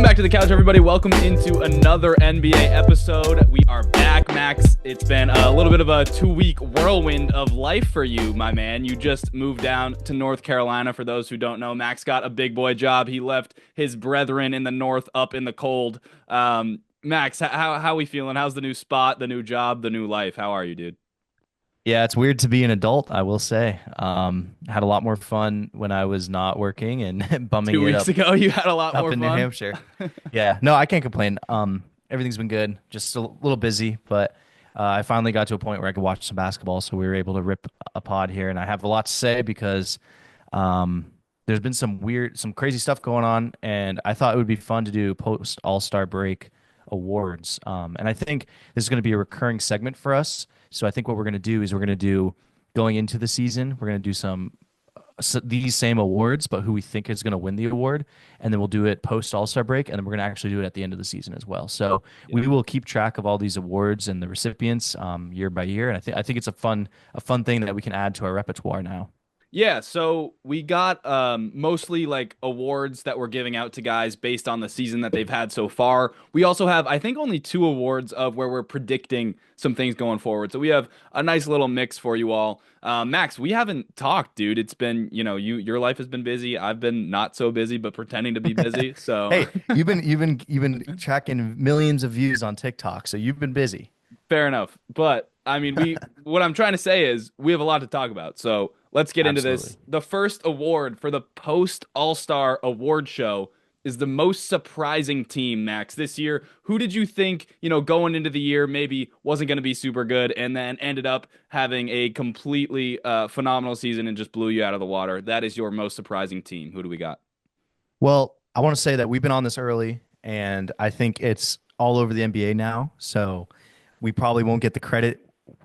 Welcome back to the couch, everybody. Welcome into another NBA episode. We are back, Max. It's been a little bit of a 2-week whirlwind of life for you, my man. You just moved down to North Carolina. For those who don't know, Max got a big boy job. He left his brethren in the north up in the cold. Max, how are we feeling? How's the new spot, the new job, the new life? How are you, dude? Yeah, it's weird to be an adult, I will say. Had a lot more fun when I was not working and bumming 2 it weeks up ago, you had a lot up more in fun. New Hampshire. Yeah, no, I can't complain. Everything's been good. Just a little busy, but I finally got to a point where I could watch some basketball, so we were able to rip a pod here, and I have a lot to say because there's been some crazy stuff going on, and I thought it would be fun to do post All-Star break awards. And I think this is going to be a recurring segment for us. So I think what we're going to do is going into the season, we're going to do these same awards, but who we think is going to win the award. And then we'll do it post All-Star break. And then we're going to actually do it at the end of the season as well. So we will keep track of all these awards and the recipients year by year. And I think it's a fun thing that we can add to our repertoire now. Yeah, so we got mostly like awards that we're giving out to guys based on the season that they've had so far. We also have, I think, only 2 awards of where we're predicting some things going forward. So we have a nice little mix for you all. Max, we haven't talked, dude. It's been, your life has been busy. I've been not so busy, but pretending to be busy. So Hey, you've been tracking millions of views on TikTok, so you've been busy. fair enough. But I mean, what I'm trying to say is we have a lot to talk about. So let's get into this. The first award for the post All-Star award show is the most surprising team, Max, this year. Who did you think, going into the year maybe wasn't going to be super good and then ended up having a completely phenomenal season and just blew you out of the water? That is your most surprising team. Who do we got? Well, I want to say that we've been on this early, and I think it's all over the NBA now. So we probably won't get the credit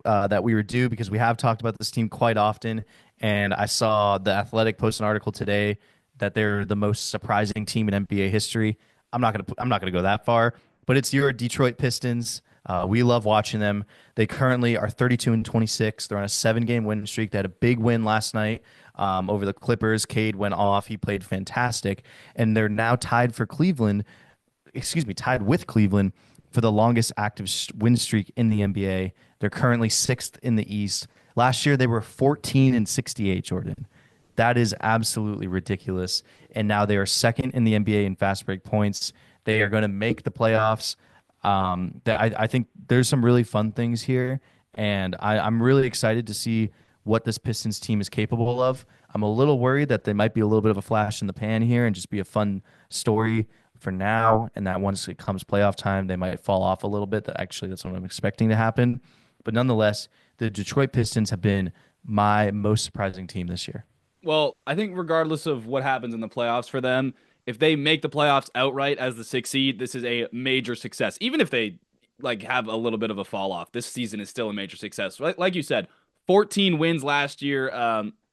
that we were due because we have talked about this team quite often. And I saw The Athletic post an article today that they're the most surprising team in NBA history. I'm not gonna go that far, but it's your Detroit Pistons. We love watching them. They currently are 32-26. They're on a 7-game win streak. They had a big win last night over the Clippers. Cade went off. He played fantastic, and they're now tied with Cleveland for the longest active win streak in the NBA. They're currently 6th in the East. Last year, they were 14-68, Jordan. That is absolutely ridiculous. And now they are 2nd in the NBA in fast break points. They are going to make the playoffs. I think there's some really fun things here. And I'm really excited to see what this Pistons team is capable of. I'm a little worried that they might be a little bit of a flash in the pan here and just be a fun story for now. And that once it comes playoff time, they might fall off a little bit. That's what I'm expecting to happen. But nonetheless, the Detroit Pistons have been my most surprising team this year. Well, I think regardless of what happens in the playoffs for them, if they make the playoffs outright as the 6th seed, this is a major success. Even if they have a little bit of a fall off, this season is still a major success. Like you said, 14 wins last year.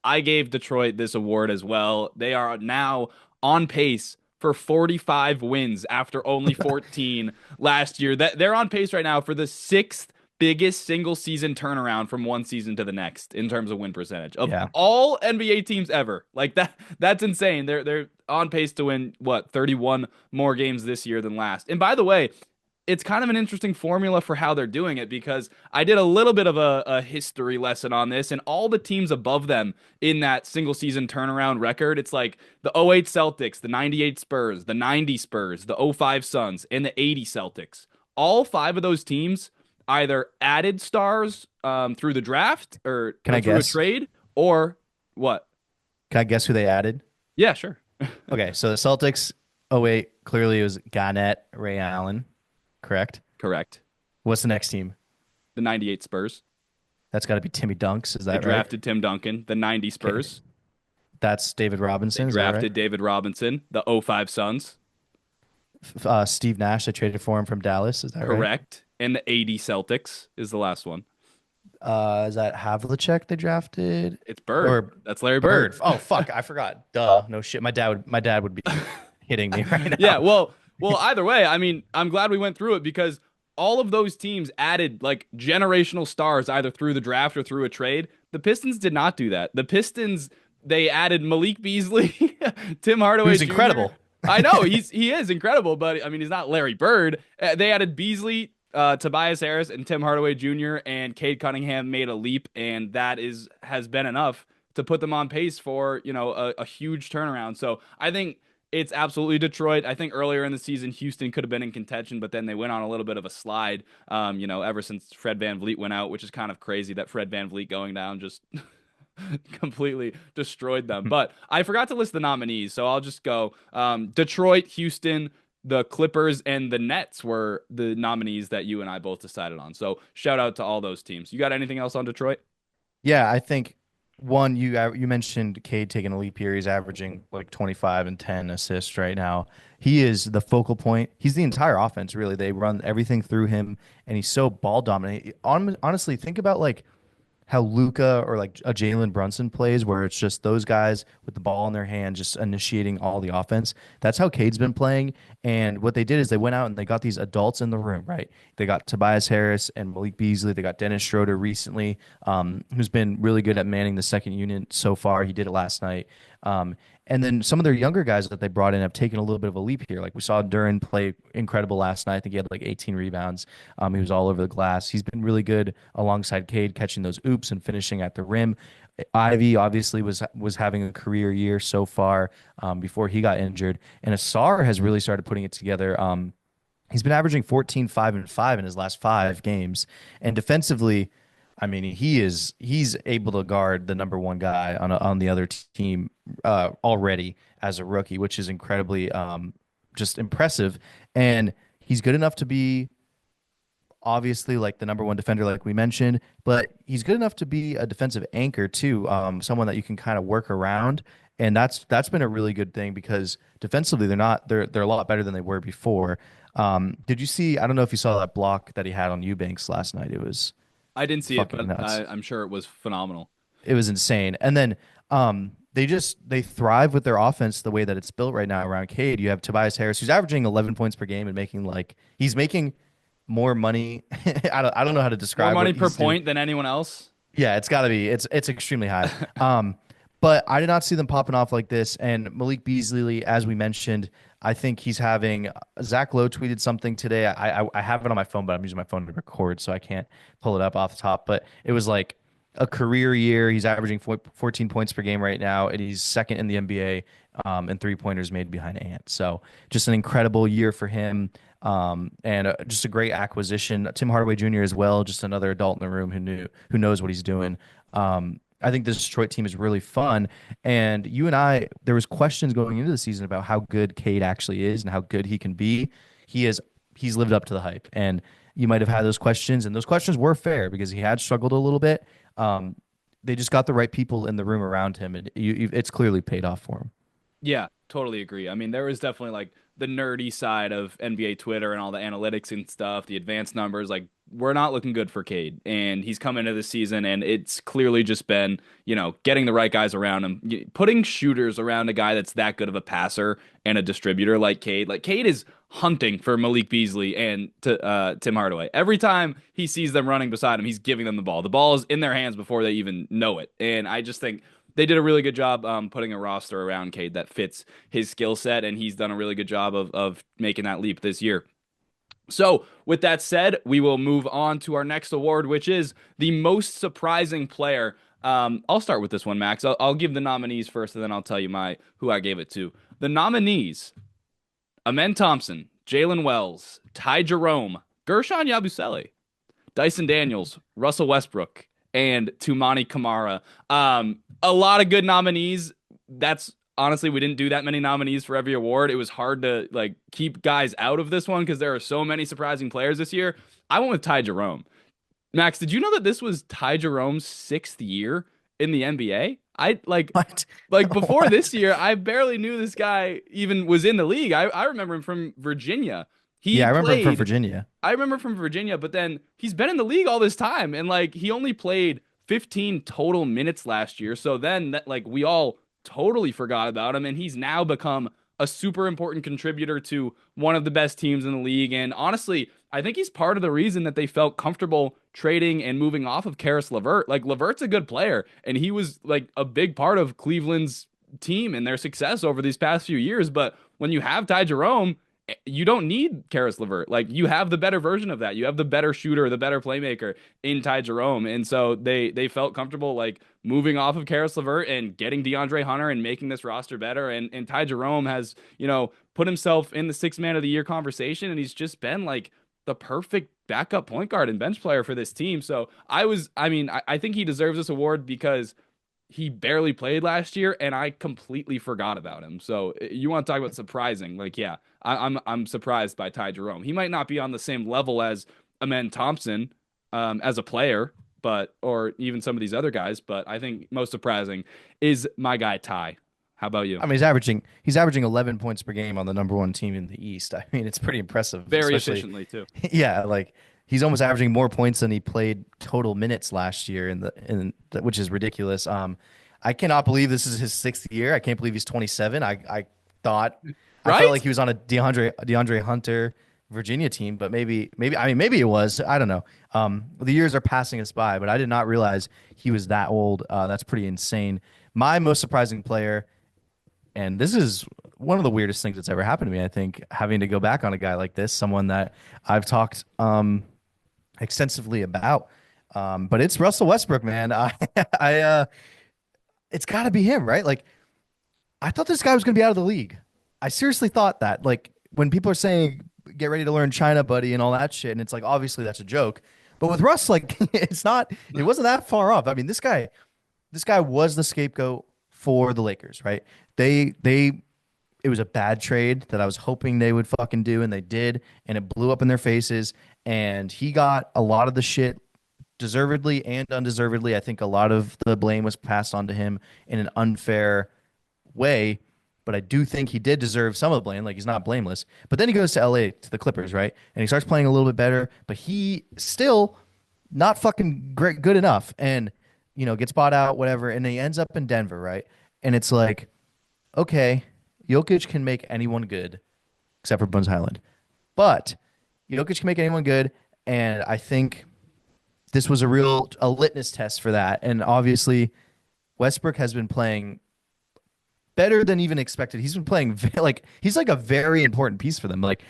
I gave Detroit this award as well. They are now on pace for 45 wins after only 14 last year. They're on pace right now for the 6th biggest single season turnaround from one season to the next in terms of win percentage of all NBA teams ever. That's insane. They're on pace to win 31 more games this year than last. And by the way, it's kind of an interesting formula for how they're doing it because I did a little bit of a history lesson on this, and all the teams above them in that single season turnaround record, it's like the 08 Celtics, the 98 Spurs, the 90 Spurs, the 05 Suns, and the 80 Celtics. All 5 of those teams either added stars through the draft or through a trade or what? Can I guess who they added? Yeah, sure. Okay, so the Celtics, 08, clearly it was Garnett, Ray Allen, correct? Correct. What's the next team? The 98 Spurs. That's got to be Timmy Dunks, is that right? They drafted Tim Duncan, the 90 Spurs. Okay. That's David Robinson, They is that drafted right? David Robinson, the 05 Suns. Steve Nash, they traded for him from Dallas, is that right? Correct. And the 80 Celtics is the last one. Is that Havlicek they drafted? It's Bird. That's Larry Bird. Oh fuck, I forgot. Duh, no shit. My dad would be hitting me right now. Yeah, well, either way, I mean, I'm glad we went through it because all of those teams added generational stars either through the draft or through a trade. The Pistons did not do that. The Pistons, they added Malik Beasley, Tim Hardaway Who's Jr. incredible. I know he is incredible, but I mean he's not Larry Bird. They added Beasley, Tobias Harris, and Tim Hardaway Jr. and Cade Cunningham made a leap, and that has been enough to put them on pace for a huge turnaround. So I think it's absolutely Detroit. I think earlier in the season Houston could have been in contention, but then they went on a little bit of a slide. Ever since Fred VanVleet went out, which is kind of crazy that Fred VanVleet going down just completely destroyed them. But I forgot to list the nominees, so I'll just go. Detroit, Houston, the Clippers, and the Nets were the nominees that you and I both decided on. So shout out to all those teams. You got anything else on Detroit? Yeah, I think one you mentioned Cade taking a leap year. He's averaging like 25 and 10 assists right now. He is the focal point. He's the entire offense, really. They run everything through him, and he's so ball dominant. Honestly, think about like how Luca or like a Jalen Brunson plays, where it's just those guys with the ball in their hand, just initiating all the offense. That's how Cade's been playing. And what they did is they went out and they got these adults in the room, right? They got Tobias Harris and Malik Beasley. They got Dennis Schroeder recently, who's been really good at manning the second unit so far. He did it last night. And then some of their younger guys that they brought in have taken a little bit of a leap here. Like we saw Duran play incredible last night. I think he had like 18 rebounds. He was all over the glass. He's been really good alongside Cade, catching those oops and finishing at the rim. Ivy obviously was having a career year so far before he got injured. And Asar has really started putting it together. He's been averaging 14, 5, and 5 in his last 5 games. And defensively, I mean, he's able to guard the number one guy on the other team already as a rookie, which is incredibly just impressive. And he's good enough to be obviously like the number one defender, like we mentioned, but he's good enough to be a defensive anchor too, someone that you can kind of work around. And that's been a really good thing because defensively they're a lot better than they were before. Did you see? I don't know if you saw that block that he had on Eubanks last night. It was I didn't see it, fucking but nuts. I'm sure it was phenomenal. It was insane. And then they thrive with their offense the way that it's built right now around Cade. You have Tobias Harris, who's averaging 11 points per game and he's making more money. I don't know how to describe More money what per he's doing. point than anyone else. Yeah, it's got to be. It's extremely high. But I did not see them popping off like this. And Malik Beasley, as we mentioned, I think he's having. Zach Lowe tweeted something today. I have it on my phone, but I'm using my phone to record, so I can't pull it up off the top. But it was like a career year. He's averaging 14 points per game right now, and he's second in the NBA in three-pointers made behind Ant. So just an incredible year for him. And just a great acquisition. Tim Hardaway Jr. as well, just another adult in the room who knows what he's doing. I think this Detroit team is really fun. And you and I, there was questions going into the season about how good Cade actually is and how good he can be. He's lived up to the hype. And you might have had those questions, and those questions were fair because he had struggled a little bit. They just got the right people in the room around him, and it's clearly paid off for him. Yeah, totally agree. I mean, there was definitely like the nerdy side of NBA Twitter and all the analytics and stuff, the advanced numbers. Like, we're not looking good for Cade, and he's come into the season, and it's clearly just been, getting the right guys around him, putting shooters around a guy that's that good of a passer and a distributor like Cade. Like, Cade is hunting for Malik Beasley and Tim Hardaway. Every time he sees them running beside him, he's giving them the ball. The ball is in their hands before they even know it, and I just think they did a really good job putting a roster around Cade that fits his skill set, and he's done a really good job of making that leap this year. So, with that said, we will move on to our next award, which is the most surprising player. I'll start with this one, Max. I'll give the nominees first, and then I'll tell you who I gave it to. The nominees: Amen Thompson, Jalen Wells, Ty Jerome, Gershon Yabusele, Dyson Daniels, Russell Westbrook, and Tumani Kamara. A lot of good nominees. Honestly, we didn't do that many nominees for every award. It was hard to keep guys out of this one because there are so many surprising players this year. I went with Ty Jerome. Max, did you know that this was Ty Jerome's 6th year in the NBA? What? Before What? this year, I barely knew this guy even was in the league. I remember him from Virginia. Yeah, I remember him from Virginia. I remember from Virginia, but then he's been in the league all this time, and he only played 15 total minutes last year. So then we all totally forgot about him, and he's now become a super important contributor to one of the best teams in the league. And honestly, I think he's part of the reason that they felt comfortable trading and moving off of Karis LeVert. Levert's a good player, and he was a big part of Cleveland's team and their success over these past few years. But when you have Ty Jerome, you don't need Karis LeVert. Like, you have the better version of that. You have the better shooter, the better playmaker in Ty Jerome. And so they felt comfortable like moving off of Karis LeVert and getting DeAndre Hunter and making this roster better. And Ty Jerome has, put himself in the sixth man of the year conversation, and he's just been like the perfect backup point guard and bench player for this team. So I think he deserves this award because he barely played last year, and I completely forgot about him. So you want to talk about surprising? Like, yeah, I'm surprised by Ty Jerome. He might not be on the same level as Amen Thompson as a player, or even some of these other guys. But I think most surprising is my guy Ty. How about you? I mean, he's averaging 11 points per game on the number one team in the East. I mean, it's pretty impressive. Very efficiently too. Yeah, like he's almost averaging more points than he played total minutes last year which is ridiculous. I cannot believe this is his sixth year. I can't believe he's 27. I thought I felt like he was on a DeAndre Hunter Virginia team, but maybe it was. I don't know. The years are passing us by, but I did not realize he was that old. That's pretty insane. My most surprising player, and this is one of the weirdest things that's ever happened to me, I think, having to go back on a guy like this, someone that I've talked extensively about. But it's Russell Westbrook, man. It's got to be him, right? Like, I thought this guy was going to be out of the league. I seriously thought that. Like, when people are saying, get ready to learn China, buddy, and all that shit, and it's like, obviously that's a joke. But with Russ, like, it wasn't that far off. I mean, this guy was the scapegoat for the Lakers, right? It was a bad trade that I was hoping they would fucking do, and they did, and it blew up in their faces. And he got a lot of the shit, deservedly and undeservedly. I think a lot of the blame was passed on to him in an unfair way, but I do think he did deserve some of the blame. Like, he's not blameless. But then he goes to LA to the Clippers, right? And he starts playing a little bit better, but he still not fucking great, good enough, and gets bought out, whatever, and he ends up in Denver, right? And it's like, okay, Jokic can make anyone good except for Bones Highland. But Jokic can make anyone good, and I think this was a litmus test for that. And obviously, Westbrook has been playing better than even expected. He's been playing he's like a very important piece for them. Like,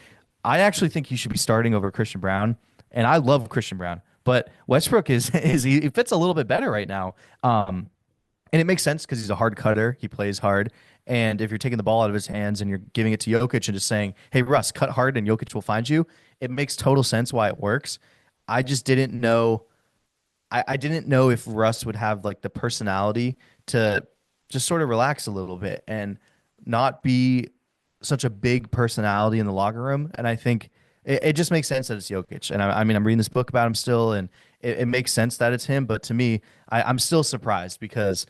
I actually think he should be starting over Christian Brown, and I love Christian Brown, but Westbrook he fits a little bit better right now. And it makes sense because he's a hard cutter. He plays hard. And if you're taking the ball out of his hands and you're giving it to Jokic and just saying, hey, Russ, cut hard and Jokic will find you, it makes total sense why it works. I just didn't know. I didn't know if Russ would have like the personality to just sort of relax a little bit and not be such a big personality in the locker room. And I think it just makes sense that it's Jokic. And I mean, I'm reading this book about him still, and it makes sense that it's him. But to me, I'm still surprised because,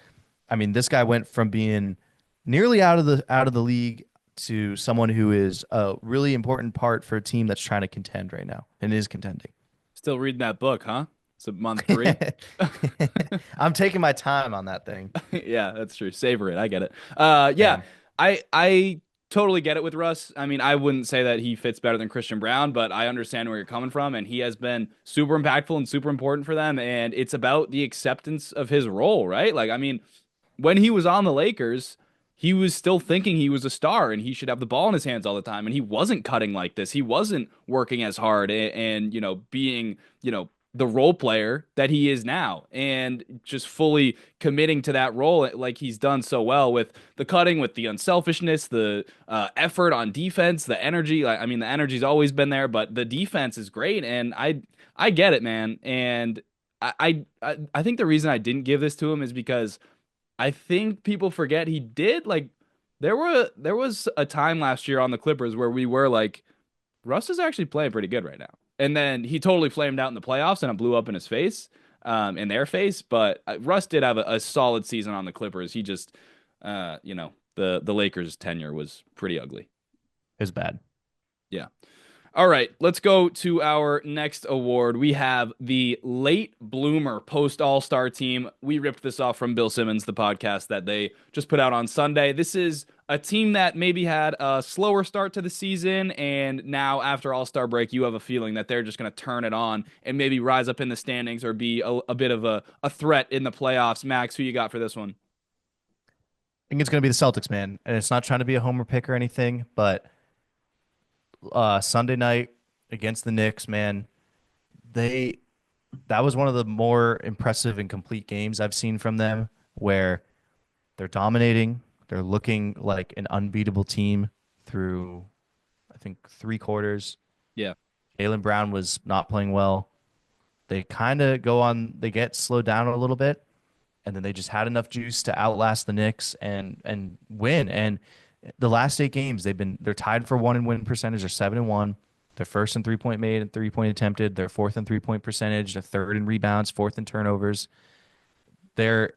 I mean, this guy went from being nearly out of the league to someone who is a really important part for a team that's trying to contend right now and is contending. Still reading that book, huh? It's month 3. I'm taking my time on that thing. Yeah, that's true. Savor it. I get it. Yeah, I totally get it with Russ. I mean, I wouldn't say that he fits better than Christian Brown, but I understand where you're coming from, and he has been super impactful and super important for them, and it's about the acceptance of his role, right? Like, I mean, when he was on the Lakers, he was still thinking he was a star and he should have the ball in his hands all the time, and he wasn't cutting like this. He wasn't working as hard and being, the role player that he is now, and just fully committing to that role like he's done so well with the cutting, with the unselfishness, the effort on defense, the energy. I mean, the energy's always been there, but the defense is great, and I get it, man. And I think the reason I didn't give this to him is because I think people forget he did, like, there was a time last year on the Clippers where we were like, Russ is actually playing pretty good right now. And then he totally flamed out in the playoffs, and it blew up in his face, in their face. But Russ did have a solid season on the Clippers. He just, the Lakers' tenure was pretty ugly. It was bad. Yeah. All right, let's go to our next award. We have the Late Bloomer Post All-Star Team. We ripped this off from Bill Simmons, the podcast that they just put out on Sunday. This is a team that maybe had a slower start to the season, and now after All-Star break, you have a feeling that they're just going to turn it on and maybe rise up in the standings or be a bit of a threat in the playoffs. Max, who you got for this one? think it's going to be the Celtics, man. And it's not trying to be a homer pick or anything, but Sunday night against the Knicks, man, they that was one of the more impressive and complete games I've seen from them where they're dominating. They're looking like an unbeatable team through, I think, three quarters. Yeah. Jaylen Brown was not playing well. They kind of they get slowed down a little bit, and then they just had enough juice to outlast the Knicks and win. And the last eight games, they're tied for one in win percentage. They're 7-1. They're first in 3-point made and 3-point attempted. They're fourth in 3-point percentage. They're third in rebounds, fourth in turnovers. They're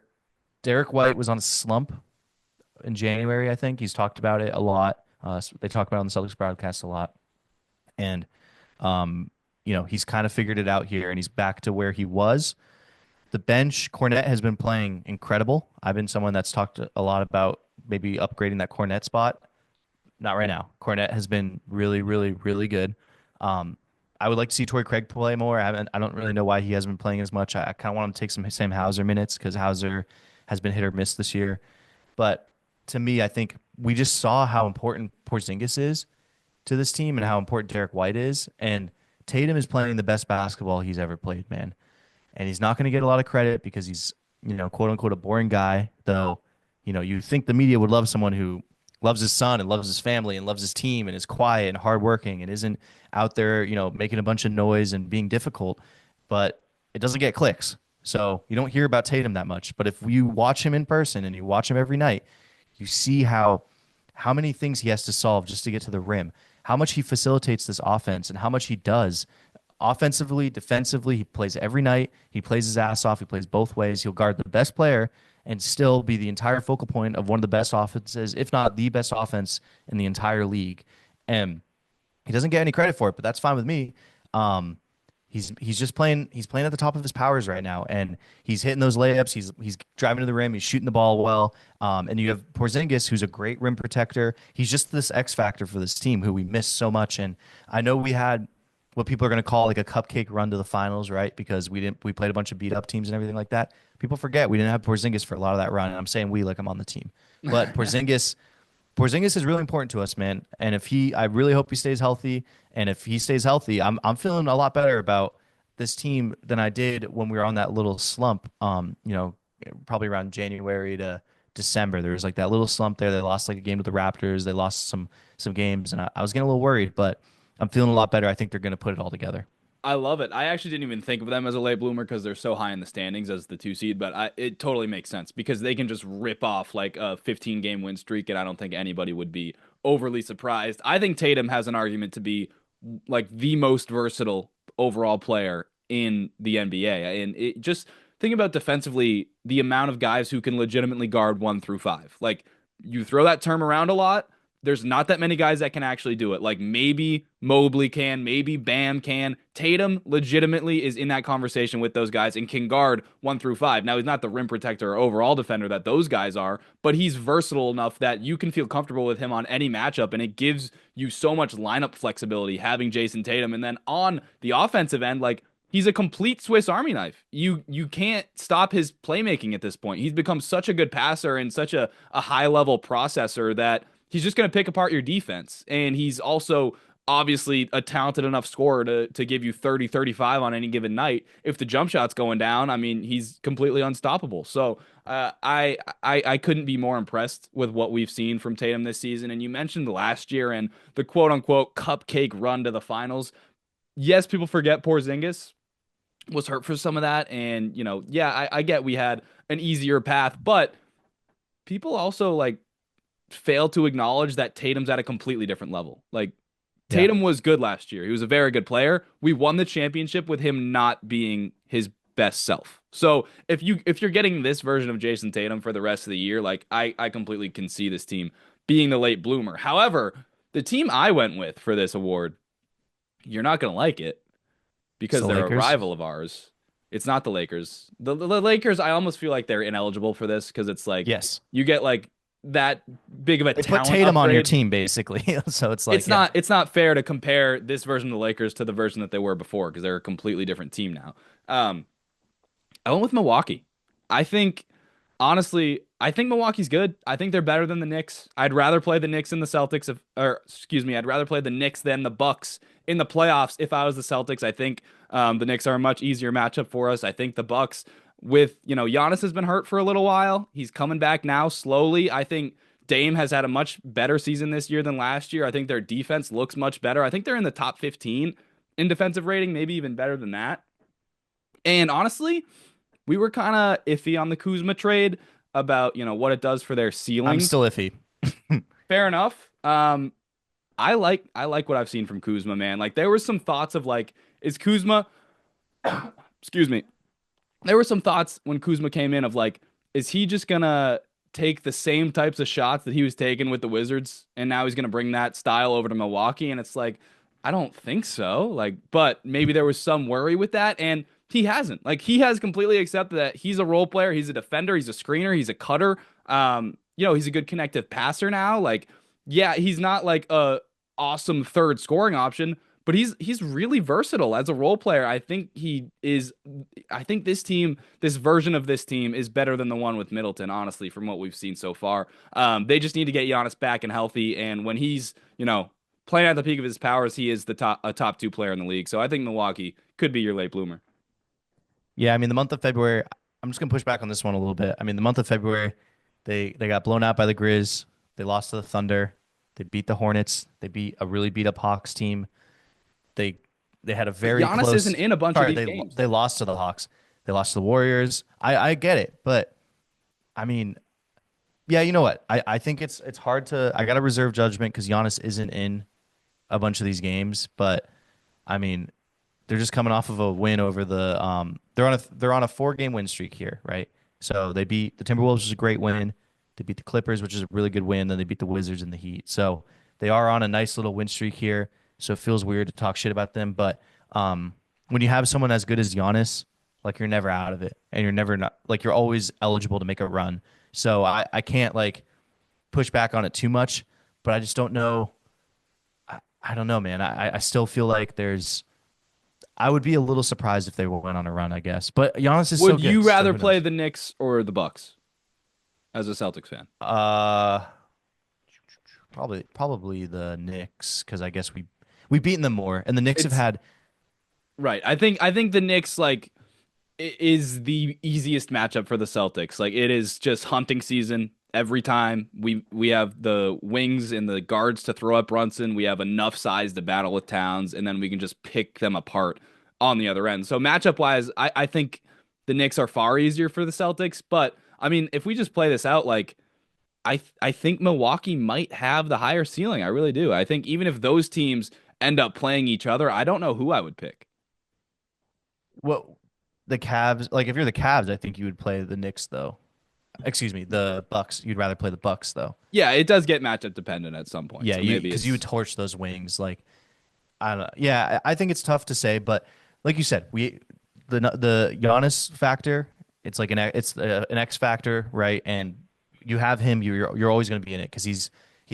Derek White was on a slump in January, I think. He's talked about it a lot. They talk about it on the Celtics broadcast a lot. And, he's kind of figured it out here, and he's back to where he was. The bench, Cornette has been playing incredible. I've been someone that's talked a lot about maybe upgrading that Cornette spot. Not right now. Cornette has been really, really, really good. I would like to see Torrey Craig play more. I don't really know why he hasn't been playing as much. I kind of want him to take some Sam Hauser minutes because Hauser has been hit or miss this year. But to me, I think we just saw how important Porzingis is to this team and how important Derek White is. And Tatum is playing the best basketball he's ever played, man. And he's not going to get a lot of credit because he's, quote unquote, a boring guy, though, you think the media would love someone who loves his son and loves his family and loves his team and is quiet and hardworking and isn't out there, making a bunch of noise and being difficult, but it doesn't get clicks. So you don't hear about Tatum that much. But if you watch him in person and you watch him every night, you see how many things he has to solve just to get to the rim, how much he facilitates this offense and how much he does offensively, defensively. He plays every night. He plays his ass off. He plays both ways. He'll guard the best player and still be the entire focal point of one of the best offenses, if not the best offense in the entire league. And he doesn't get any credit for it, but that's fine with me. He's just playing. He's playing at the top of his powers right now, and he's hitting those layups. He's driving to the rim. He's shooting the ball well. And you have Porzingis, who's a great rim protector. He's just this X factor for this team, who we miss so much. And I know we had what people are going to call like a cupcake run to the finals, right? Because we played a bunch of beat up teams and everything like that. People forget we didn't have Porzingis for a lot of that run. And I'm saying we like I'm on the team, but Porzingis is really important to us, man. And I really hope he stays healthy. And if he stays healthy, I'm feeling a lot better about this team than I did when we were on that little slump. Probably around January to December, there was like that little slump there. They lost like a game to the Raptors. They lost some games, and I was getting a little worried, but I'm feeling a lot better. I think they're going to put it all together. I love it. I actually didn't even think of them as a late bloomer because they're so high in the standings as the 2 seed, but it totally makes sense because they can just rip off like a 15-game win streak, and I don't think anybody would be overly surprised. I think Tatum has an argument to be like the most versatile overall player in the NBA. And just think about defensively, the amount of guys who can legitimately guard 1 through 5. Like, you throw that term around a lot. There's not that many guys that can actually do it. Like, maybe Mobley can, maybe Bam can. Tatum legitimately is in that conversation with those guys and can guard 1 through 5. Now, he's not the rim protector or overall defender that those guys are, but he's versatile enough that you can feel comfortable with him on any matchup, and it gives you so much lineup flexibility having Jason Tatum. And then on the offensive end, like, he's a complete Swiss Army knife. You can't stop his playmaking at this point. He's become such a good passer and such a high-level processor that he's just going to pick apart your defense. And he's also obviously a talented enough scorer to give you 30, 35 on any given night. If the jump shot's going down, I mean, he's completely unstoppable. So I couldn't be more impressed with what we've seen from Tatum this season. And you mentioned last year and the quote-unquote cupcake run to the finals. Yes, people forget Porzingis was hurt for some of that. And, I get we had an easier path, but people also like fail to acknowledge that Tatum's at a completely different level. Like, Tatum was good last year. He was a very good player. We won the championship with him not being his best self. So if you're getting this version of Jason Tatum for the rest of the year, like I completely can see this team being the late bloomer. However, the team I went with for this award, you're not going to like it because they're a rival of ours. It's not the Lakers. The Lakers, I almost feel like they're ineligible for this because it's like, yes, you get like that big of a they talent put Tatum upgrade on your team basically. So it's like it's not fair to compare this version of the Lakers to the version that they were before because they're a completely different team now. I went with Milwaukee. I think honestly, I think Milwaukee's good. I think they're better than the Knicks. I'd rather play the Knicks and the Celtics or excuse me, I'd rather play the Knicks than the Bucks in the playoffs if I was the Celtics. I think the Knicks are a much easier matchup for us. I think the Bucks with, Giannis has been hurt for a little while. He's coming back now slowly. I think Dame has had a much better season this year than last year. I think their defense looks much better. I think they're in the top 15 in defensive rating, maybe even better than that. And honestly, we were kind of iffy on the Kuzma trade about, what it does for their I'm ceilings. still iffy. Fair enough. I like what I've seen from Kuzma, man. Like there were some thoughts of like, is Kuzma excuse me. There were some thoughts when Kuzma came in of like, is he just gonna take the same types of shots that he was taking with the Wizards and now he's gonna bring that style over to Milwaukee? And it's like, I don't think so. Like, but maybe there was some worry with that, and he hasn't. Like, he has completely accepted that he's a role player, he's a defender, he's a screener, he's a cutter. He's a good connective passer now. Like, yeah, he's not like a awesome third scoring option, but he's really versatile as a role player. I think he is. I think this version of this team, is better than the one with Middleton. Honestly, from what we've seen so far, they just need to get Giannis back and healthy. And when he's playing at the peak of his powers, he is a top two player in the league. So I think Milwaukee could be your late bloomer. Yeah, I mean the month of February. I'm just gonna push back on this one a little bit. I mean the month of February, they got blown out by the Grizz. They lost to the Thunder. They beat the Hornets. They beat a really beat up Hawks team. They they had a very Giannis close. isn't in a bunch of Sorry, these they games. they lost to the Hawks. They lost to the Warriors. I get it, but I mean, yeah, you know what? I think it's hard to. I got to reserve judgment because Giannis isn't in a bunch of these games, but I mean, they're just coming off of a win over the. They're on a 4-game win streak here, right? So they beat the Timberwolves, which is a great win. They beat the Clippers, which is a really good win. Then they beat the Wizards and the Heat. So they are on a nice little win streak here. So it feels weird to talk shit about them, but when you have someone as good as Giannis, like you're never out of it, and you're never not like you're always eligible to make a run. So I can't like push back on it too much, but I just don't know. I don't know, man. I still feel like there's. I would be a little surprised if they went on a run, I guess. But Giannis is so Would good. you So rather who play knows? the Knicks or the Bucks as a Celtics fan? Uh, probably the Knicks because I guess we've beaten them more, and the Knicks have It's had. right. I think the Knicks like is the easiest matchup for the Celtics. Like it is just hunting season every time. We have the wings and the guards to throw up Brunson. We have enough size to battle with Towns, and then we can just pick them apart on the other end. So matchup wise, I think the Knicks are far easier for the Celtics. But I mean, if we just play this out, like I think Milwaukee might have the higher ceiling. I really do. I think even if those teams end up playing each other, I don't know who I would pick. Well, the Cavs, like if you're the Cavs, I think you would play the Knicks though. Excuse me, the Bucks. You'd rather play the Bucks though. Yeah, it does get matchup dependent at some point. Yeah, So you maybe because you would it's torch those wings. Like I don't know. Yeah, I think it's tough to say, but like you said, the Giannis factor. It's like an X factor, right? And you have him, you're always going to be in it because he's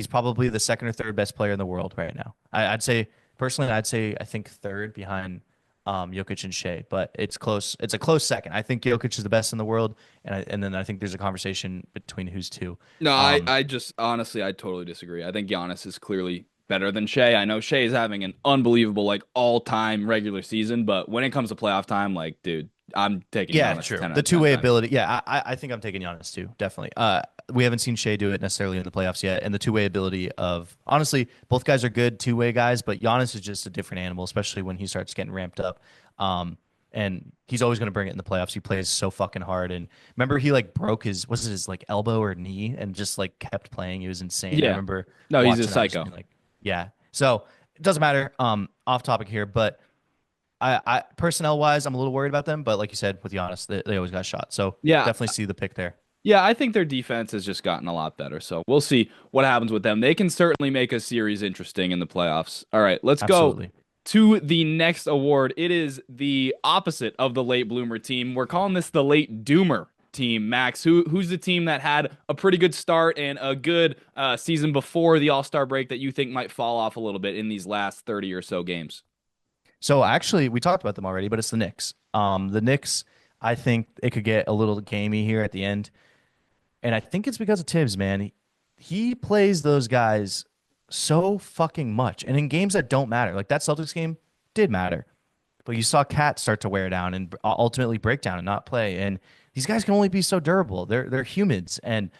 probably the second or third best player in the world right now. I'd say personally, I think third behind Jokic and Shea, but it's close. It's a close second. I think Jokic is the best in the world, and then I think there's a conversation between who's two. no, I Um, I just honestly I totally disagree. I think Giannis is clearly better than Shea. I know Shea is having an unbelievable like all-time regular season, but when it comes to playoff time, like dude, I'm taking Yeah, Giannis true. 10 out The of 10 two-way times. ability. Yeah, I think I'm taking Giannis too, definitely. We haven't seen Shea do it necessarily in the playoffs yet, and the two-way ability of honestly, both guys are good two-way guys, but Giannis is just a different animal, especially when he starts getting ramped up. And he's always going to bring it in the playoffs. He plays so fucking hard. And remember, he like broke his was it his like elbow or knee, and just like kept playing. He was insane. I Yeah. remember No, he's a watching that and just psycho. being like, yeah. So it doesn't matter. Off topic here, but I personnel wise, I'm a little worried about them, but like you said, with Giannis, they always got shot. So Yeah. definitely see the pick there. Yeah, I think their defense has just gotten a lot better. So we'll see what happens with them. They can certainly make a series interesting in the playoffs. All right, let's go Absolutely. to the next award. It is the opposite of the late bloomer team. We're calling this the late doomer team. Max, who's the team that had a pretty good start and a good season before the All-Star break that you think might fall off a little bit in these last 30 or so games? So actually, we talked about them already, but it's the Knicks. The Knicks, I think it could get a little gamey here at the end. And I think it's because of Tibbs, man. He plays those guys so fucking much. And in games that don't matter, like that Celtics game did matter. But you saw Cat start to wear down and ultimately break down and not play. And these guys can only be so durable. They're humans. And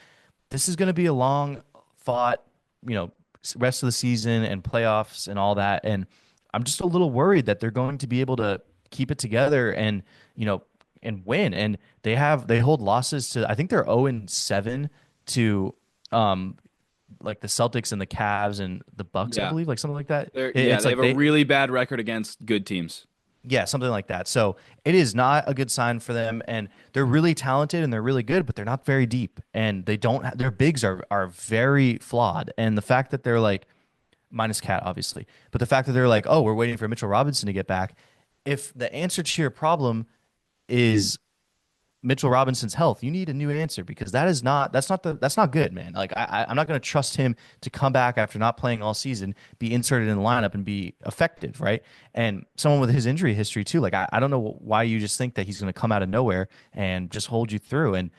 this is going to be a long fought, you know, rest of the season and playoffs and all that. And I'm just a little worried that they're going to be able to keep it together and, you know, and win. And they hold losses to, I think they're 0-7 to like the Celtics and the Cavs and the Bucks, I Yeah. believe, like something like that. Yeah, It's they like have a really bad record against good teams. yeah, something like that. So it is not a good sign for them, and they're really talented and they're really good, but they're not very deep, and they don't. Their bigs are very flawed, and the fact that they're like minus Cat, obviously, but the fact that they're like, oh, we're waiting for Mitchell Robinson to get back. If the answer to your problem is Mitchell Robinson's health, you need a new answer because that's not good, man. Like I'm not going to trust him to come back after not playing all season, be inserted in the lineup and be effective, right? And someone with his injury history too, like I don't know why you just think that he's going to come out of nowhere and just hold you through. And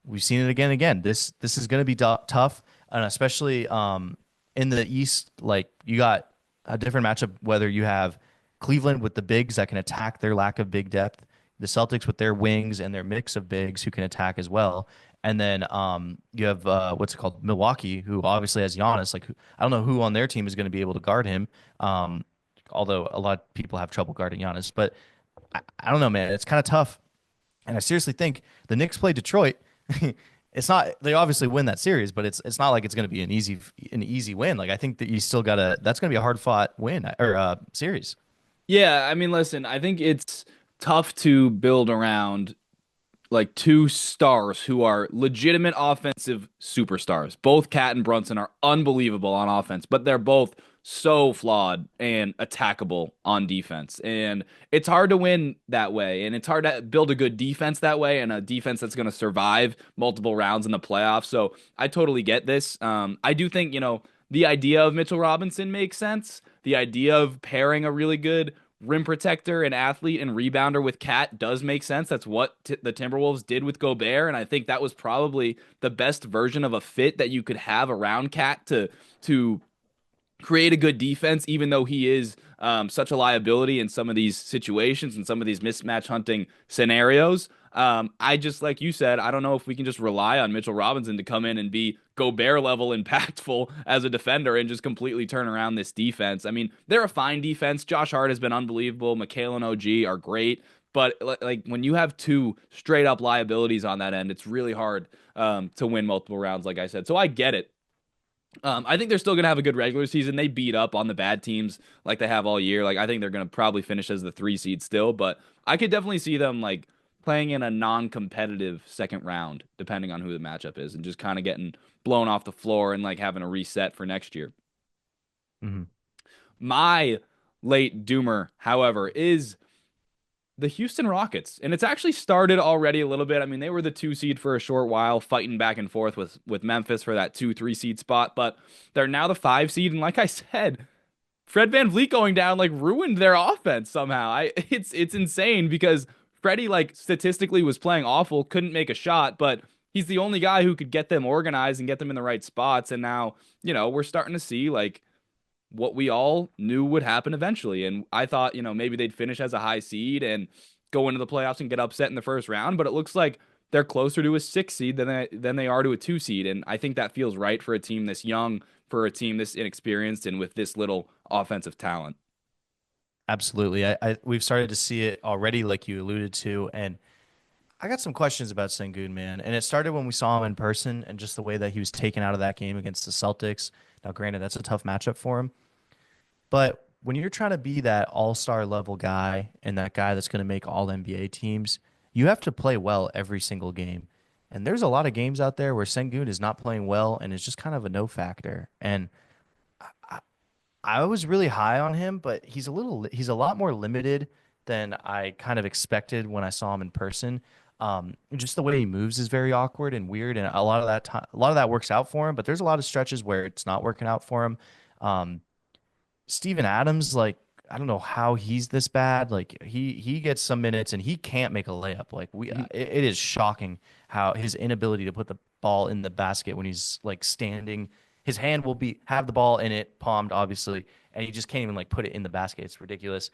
we've seen it again and again. This is going to be tough, and especially in the East, like you got a different matchup whether you have Cleveland with the bigs that can attack their lack of big depth, the Celtics with their wings and their mix of bigs who can attack as well. And then you have what's it called, Milwaukee, who obviously has Giannis. Like I don't know who on their team is going to be able to guard him. Although a lot of people have trouble guarding Giannis, but I don't know, man. It's kind of tough. And I seriously think the Knicks play Detroit. It's not they obviously win that series, but it's not like it's going to be an easy win. Like I think that you still gotta that's going to be a hard fought win or series. Yeah, I mean, listen, I think it's tough to build around like two stars who are legitimate offensive superstars. Both Cat and Brunson are unbelievable on offense, but they're both so flawed and attackable on defense. And it's hard to win that way. And it's hard to build a good defense that way and a defense that's going to survive multiple rounds in the playoffs. So I totally get this. I do think, the idea of Mitchell Robinson makes sense. The idea of pairing a really good rim protector and athlete and rebounder with Cat does make sense. That's what the Timberwolves did with Gobert, and I think that was probably the best version of a fit that you could have around Cat to create a good defense, even though he is such a liability in some of these situations and some of these mismatch hunting scenarios. I just, like you said, I don't know if we can just rely on Mitchell Robinson to come in and be Gobert level impactful as a defender and just completely turn around this defense. I mean, they're a fine defense. Josh Hart has been unbelievable. Mikhail and OG are great. But like when you have two straight up liabilities on that end, it's really hard to win multiple rounds, like I said. So I get it. I think they're still going to have a good regular season. They beat up on the bad teams like they have all year. Like I think they're going to probably finish as the 3 seed still, but I could definitely see them like playing in a non-competitive second round, depending on who the matchup is, and just kind of getting blown off the floor and like having a reset for next year. Hmm. My late doomer, however, is the Houston Rockets. And it's actually started already a little bit. I mean, they were the 2 seed for a short while, fighting back and forth with Memphis for that 2-3 seed spot, but they're now the 5 seed. And like I said, Fred VanVleet going down like ruined their offense somehow. It's insane because Freddie like statistically was playing awful, couldn't make a shot, but he's the only guy who could get them organized and get them in the right spots. And now, we're starting to see like what we all knew would happen eventually. And I thought, maybe they'd finish as a high seed and go into the playoffs and get upset in the first round, but it looks like they're closer to a 6 seed than they are to a 2 seed. And I think that feels right for a team this young, for a team this inexperienced, and with this little offensive talent. Absolutely. We've started to see it already, like you alluded to, and I got some questions about Sengun, man. And it started when we saw him in person and just the way that he was taken out of that game against the Celtics. Now, granted, that's a tough matchup for him. But when you're trying to be that all-star level guy and that guy that's going to make all NBA teams, you have to play well every single game. And there's a lot of games out there where Sengun is not playing well and is just kind of a no factor. And I, I was really high on him, but he's a lot more limited than I kind of expected when I saw him in person. Just the way he moves is very awkward and weird, and a lot of that works out for him. But there's a lot of stretches where it's not working out for him. Steven Adams, like I don't know how he's this bad. Like he gets some minutes and he can't make a layup. Like it is shocking how his inability to put ball in the basket when he's like standing. His hand will have the ball in it, palmed obviously, and he just can't even like put it in the basket. It's ridiculous.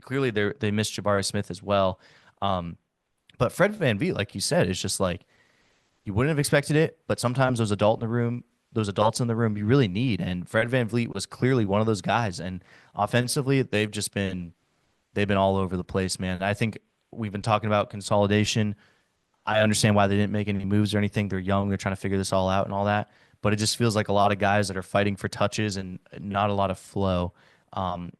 Clearly they missed Jabari Smith as well. But Fred VanVleet, like you said, is just like you wouldn't have expected it, but sometimes those adults in the room you really need. And Fred VanVleet was clearly one of those guys. And offensively, they've been all over the place, man. I think we've been talking about consolidation. I understand why they didn't make any moves or anything. They're young, they're trying to figure this all out and all that. But it just feels like a lot of guys that are fighting for touches and not a lot of flow.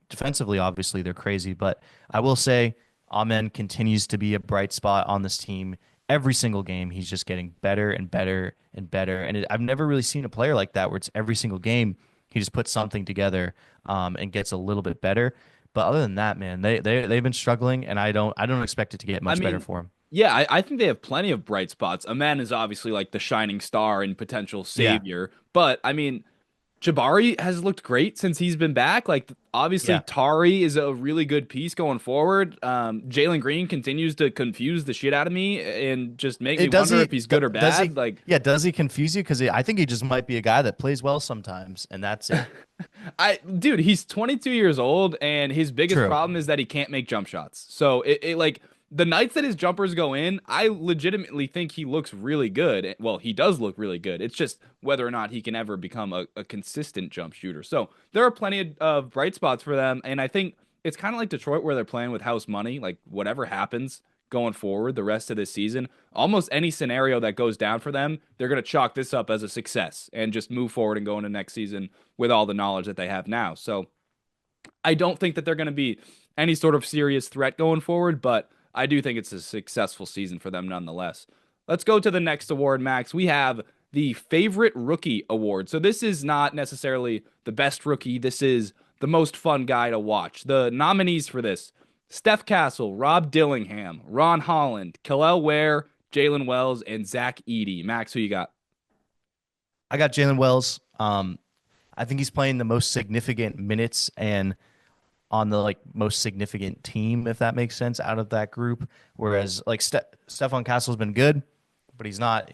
Defensively, obviously, they're crazy. But I will say, Amen continues to be a bright spot on this team. Every single game, he's just getting better and better and better. And I've never really seen a player like that where it's every single game he just puts something together and gets a little bit better. But other than that, man, they've been struggling, and I don't expect it to get much better for him. Yeah, I think they have plenty of bright spots. Amen is obviously like the shining star and potential savior. Yeah. But I mean, Jabari has looked great since he's been back. Like, obviously, Tari is a really good piece going forward. Jalen Green continues to confuse the shit out of me and just make me wonder if he's good or bad. Does he confuse you? Because I think he just might be a guy that plays well sometimes, and that's it. Dude, he's 22 years old, and his biggest problem is that he can't make jump shots. So it like the nights that his jumpers go in, I legitimately think he looks really good. Well, he does look really good. It's just whether or not he can ever become a consistent jump shooter. So there are plenty of bright spots for them. And I think it's kind of like Detroit where they're playing with house money. Like whatever happens going forward the rest of this season, almost any scenario that goes down for them, they're going to chalk this up as a success and just move forward and go into next season with all the knowledge that they have now. So I don't think that they're going to be any sort of serious threat going forward, but I do think it's a successful season for them nonetheless. Let's go to the next award, Max. We have the Favorite Rookie Award. So this is not necessarily the best rookie. This is the most fun guy to watch. The nominees for this: Steph Castle, Rob Dillingham, Ron Holland, Kel'el Ware, Jalen Wells, and Zach Edey. Max, who you got? I got Jalen Wells. I think he's playing the most significant minutes and on the like most significant team, if that makes sense, out of that group. Whereas like Stephon Castle's been good, but he's not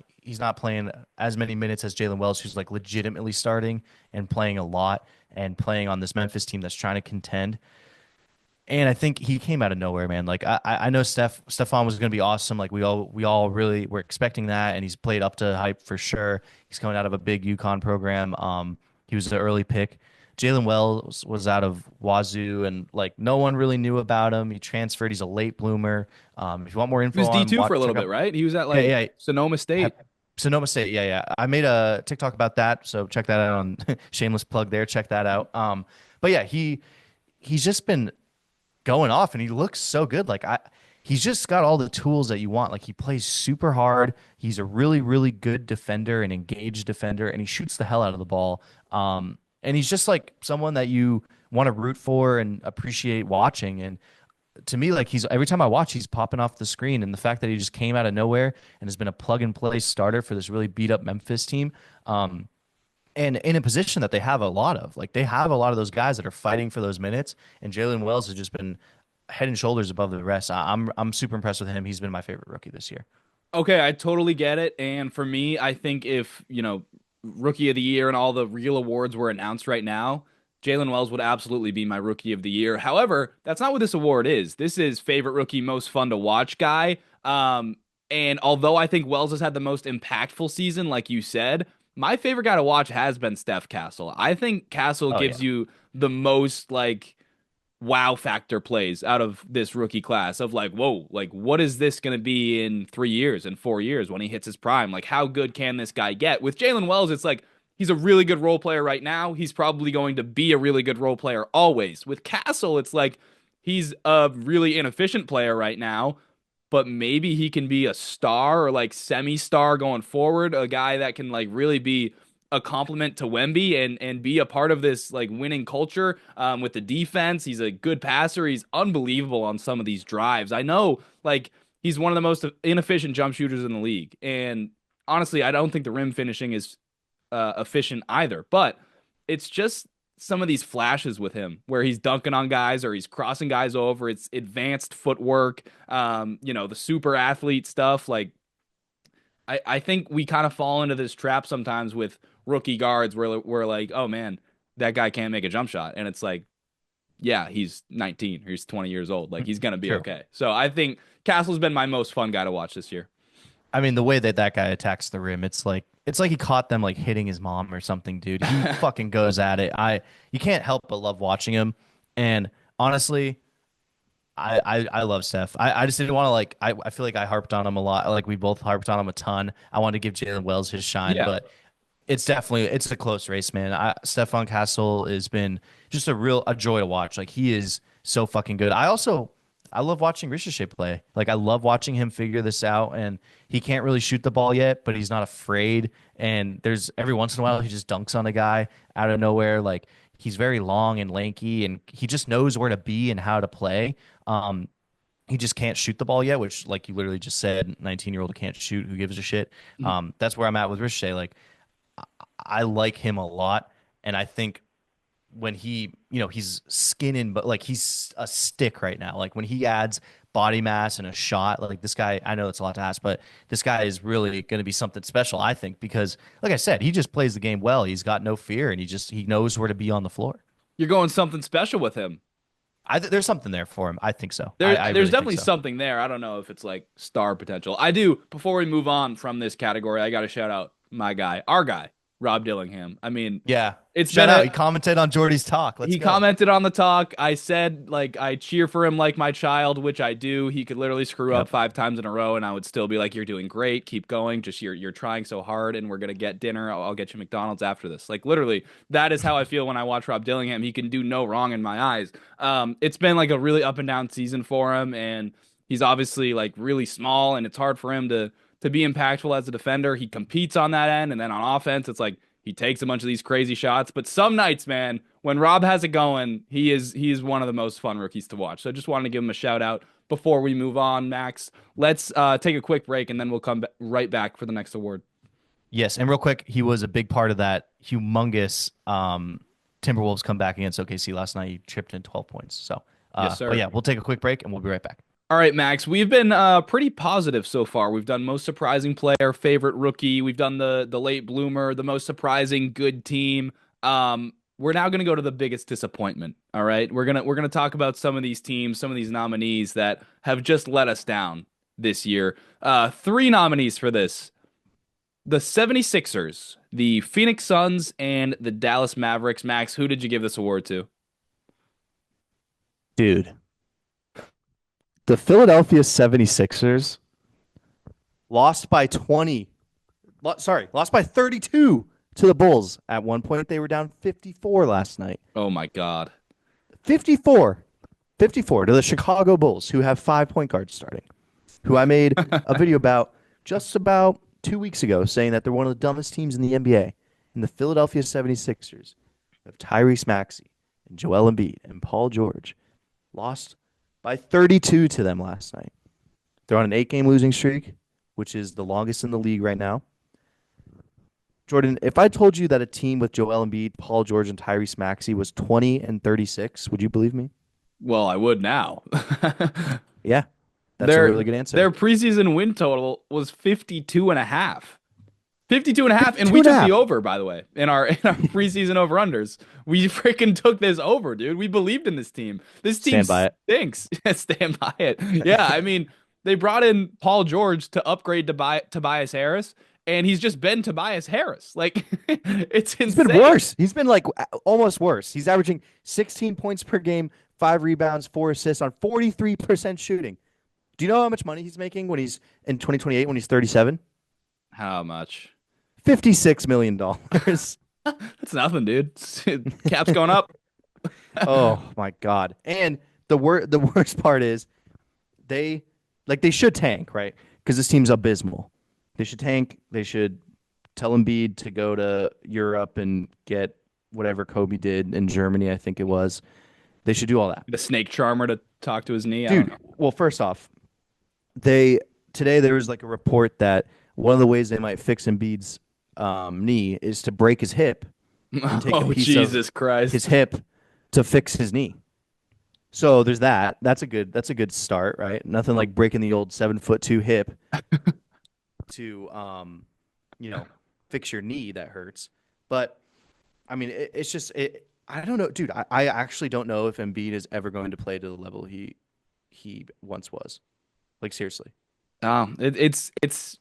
playing as many minutes as Jalen Wells, who's like legitimately starting and playing a lot and playing on this Memphis team that's trying to contend. And I think he came out of nowhere, man. Like I know Stephon was going to be awesome. Like we all really were expecting that, and he's played up to hype for sure. He's coming out of a big UConn program. He was the early pick. Jalen Wells was out of Wazoo, and like no one really knew about him. He transferred. He's a late bloomer. If you want more info, he was D2 for a little bit, right? He was at Sonoma State. Sonoma State, yeah. I made a TikTok about that, so check that out on shameless plug there. Check that out. But yeah, he's just been going off, and he looks so good. Like he's just got all the tools that you want. Like he plays super hard. He's a really, really good defender, an engaged defender, and he shoots the hell out of the ball. And he's just like someone that you want to root for and appreciate watching. And to me, like every time I watch, he's popping off the screen. And the fact that he just came out of nowhere and has been a plug and play starter for this really beat up Memphis team, and in a position that they have a lot of, like they have a lot of those guys that are fighting for those minutes. And Jalen Wells has just been head and shoulders above the rest. I'm super impressed with him. He's been my favorite rookie this year. Okay, I totally get it. And for me, I think if Rookie of the Year and all the real awards were announced right now, Jalen Wells would absolutely be my Rookie of the Year. However, that's not what this award is. This is Favorite Rookie, Most Fun to Watch guy. And although I think Wells has had the most impactful season, like you said, my favorite guy to watch has been Steph Castle. I think Castle gives you the most like wow factor plays out of this rookie class of like, whoa, like what is this going to be in 3 years and 4 years when he hits his prime? Like how good can this guy get? With Jalen Wells, it's like he's a really good role player right now. He's probably going to be a really good role player always. With Castle, it's like he's a really inefficient player right now, but maybe he can be a star or like semi-star going forward, a guy that can like really be a compliment to Wemby and be a part of this like winning culture with the defense. He's a good passer. He's unbelievable on some of these drives. I know like he's one of the most inefficient jump shooters in the league. And honestly, I don't think the rim finishing is efficient either, but it's just some of these flashes with him where he's dunking on guys or he's crossing guys over. It's advanced footwork, the super athlete stuff. Like I think we kind of fall into this trap sometimes with rookie guards where we're like, oh man, that guy can't make a jump shot. And it's like, yeah, he's 19 or he's 20 years old. Like he's gonna be True. okay. So I think Castle's been my most fun guy to watch this year. I mean, the way that that guy attacks the rim, it's like he caught them like hitting his mom or something, dude. He fucking goes at it. You can't help but love watching him. And honestly, I love Steph. I just didn't want to I feel like I harped on him a lot. Like we both harped on him a ton. I wanted to give Jalen Wells his shine, Yeah. but it's a close race, man. Stephon Castle has been just a joy to watch. Like he is so fucking good. I love watching Ricochet play. Like I love watching him figure this out, and he can't really shoot the ball yet, but he's not afraid. And there's every once in a while he just dunks on a guy out of nowhere. Like he's very long and lanky, and he just knows where to be and how to play. He just can't shoot the ball yet, which, like you literally just said, 19-year-old who can't shoot, who gives a shit. That's where I'm at with Ricochet. Like I like him a lot, and I think when he's skinning, but like he's a stick right now. Like when he adds body mass and a shot, like this guy, I know it's a lot to ask, but this guy is really going to be something special, I think, because like I said, he just plays the game well. He's got no fear, and he knows where to be on the floor. You're going something special with him. There's something there for him. I think so. There's I really definitely think so. something there. I don't know if it's like star potential. I do. Before we move on from this category, I got to shout out my guy, our guy, Rob Dillingham. I mean, Yeah. it's Shout been out. a, He commented on Jordy's talk. Let's he go. commented on the talk. I said, like, I cheer for him like my child, which I do. He could literally screw up Yep. 5 times in a row, and I would still be like, "You're doing great. Keep going. Just you're trying so hard, and we're gonna get dinner. I'll get you McDonald's after this." Like, literally, that is how I feel when I watch Rob Dillingham. He can do no wrong in my eyes. It's been like a really up and down season for him, and he's obviously like really small, and it's hard for him to be impactful as a defender. He competes on that end, and then on offense, it's like he takes a bunch of these crazy shots. But some nights, man, when Rob has it going, he is one of the most fun rookies to watch. So I just wanted to give him a shout out before we move on, Max. Let's take a quick break, and then we'll come right back for the next award. Yes, and real quick, he was a big part of that humongous Timberwolves comeback against OKC last night. He chipped in 12 points. So, Yes, sir. but yeah, we'll take a quick break and we'll be right back. All right, Max. We've been pretty positive so far. We've done most surprising player, favorite rookie. We've done the late bloomer, the most surprising good team. We're now gonna go to the biggest disappointment. All right, we're gonna talk about some of these teams, some of these nominees that have just let us down this year. 3 nominees for this: the 76ers, the Phoenix Suns, and the Dallas Mavericks. Max, who did you give this award to? Dude, the Philadelphia 76ers lost by 20. Lost by 32 to the Bulls. At one point, they were down 54 last night. Oh my God. 54. 54 to the Chicago Bulls, who have 5 point guards starting, who I made a video about just about 2 weeks ago saying that they're one of the dumbest teams in the NBA. And the Philadelphia 76ers of Tyrese Maxey and Joel Embiid and Paul George lost by 32 to them last night. They're on an 8-game losing streak, which is the longest in the league right now. Jordan, if I told you that a team with Joel Embiid, Paul George, and Tyrese Maxey was 20-36, would you believe me? Well, I would now. Yeah, that's a really good answer. Their preseason win total was 52 and a half. 52 and a half, and 52 we and a took half. the over, by the way, in our preseason over-unders. We freaking took this over, dude. We believed in this team. This team Stand by it. stinks. Stand by it. Yeah, I mean, they brought in Paul George to upgrade Tobias Harris, and he's just been Tobias Harris. Like, it's insane. He's been worse. He's been like almost worse. He's averaging 16 points per game, 5 rebounds, 4 assists on 43% shooting. Do you know how much money he's making when he's in 2028 when he's 37? How much? $56 million. That's nothing, dude. Cap's going up. Oh my God. And the worst part is they should tank, right? Because this team's abysmal. They should tank. They should tell Embiid to go to Europe and get whatever Kobe did in Germany, I think it was. They should do all that. The snake charmer to talk to his knee. I don't Dude, know. well, first off, today there was like a report that one of the ways they might fix Embiid's knee is to break his hip and take a Oh, piece Jesus of Christ. his hip to fix his knee. So there's that. That's a good start, right? Nothing like breaking the old 7'2" hip. to fix your knee that hurts. But I mean, it's just I don't know, dude. I actually don't know if Embiid is ever going to play to the level he once was. Like, seriously. It's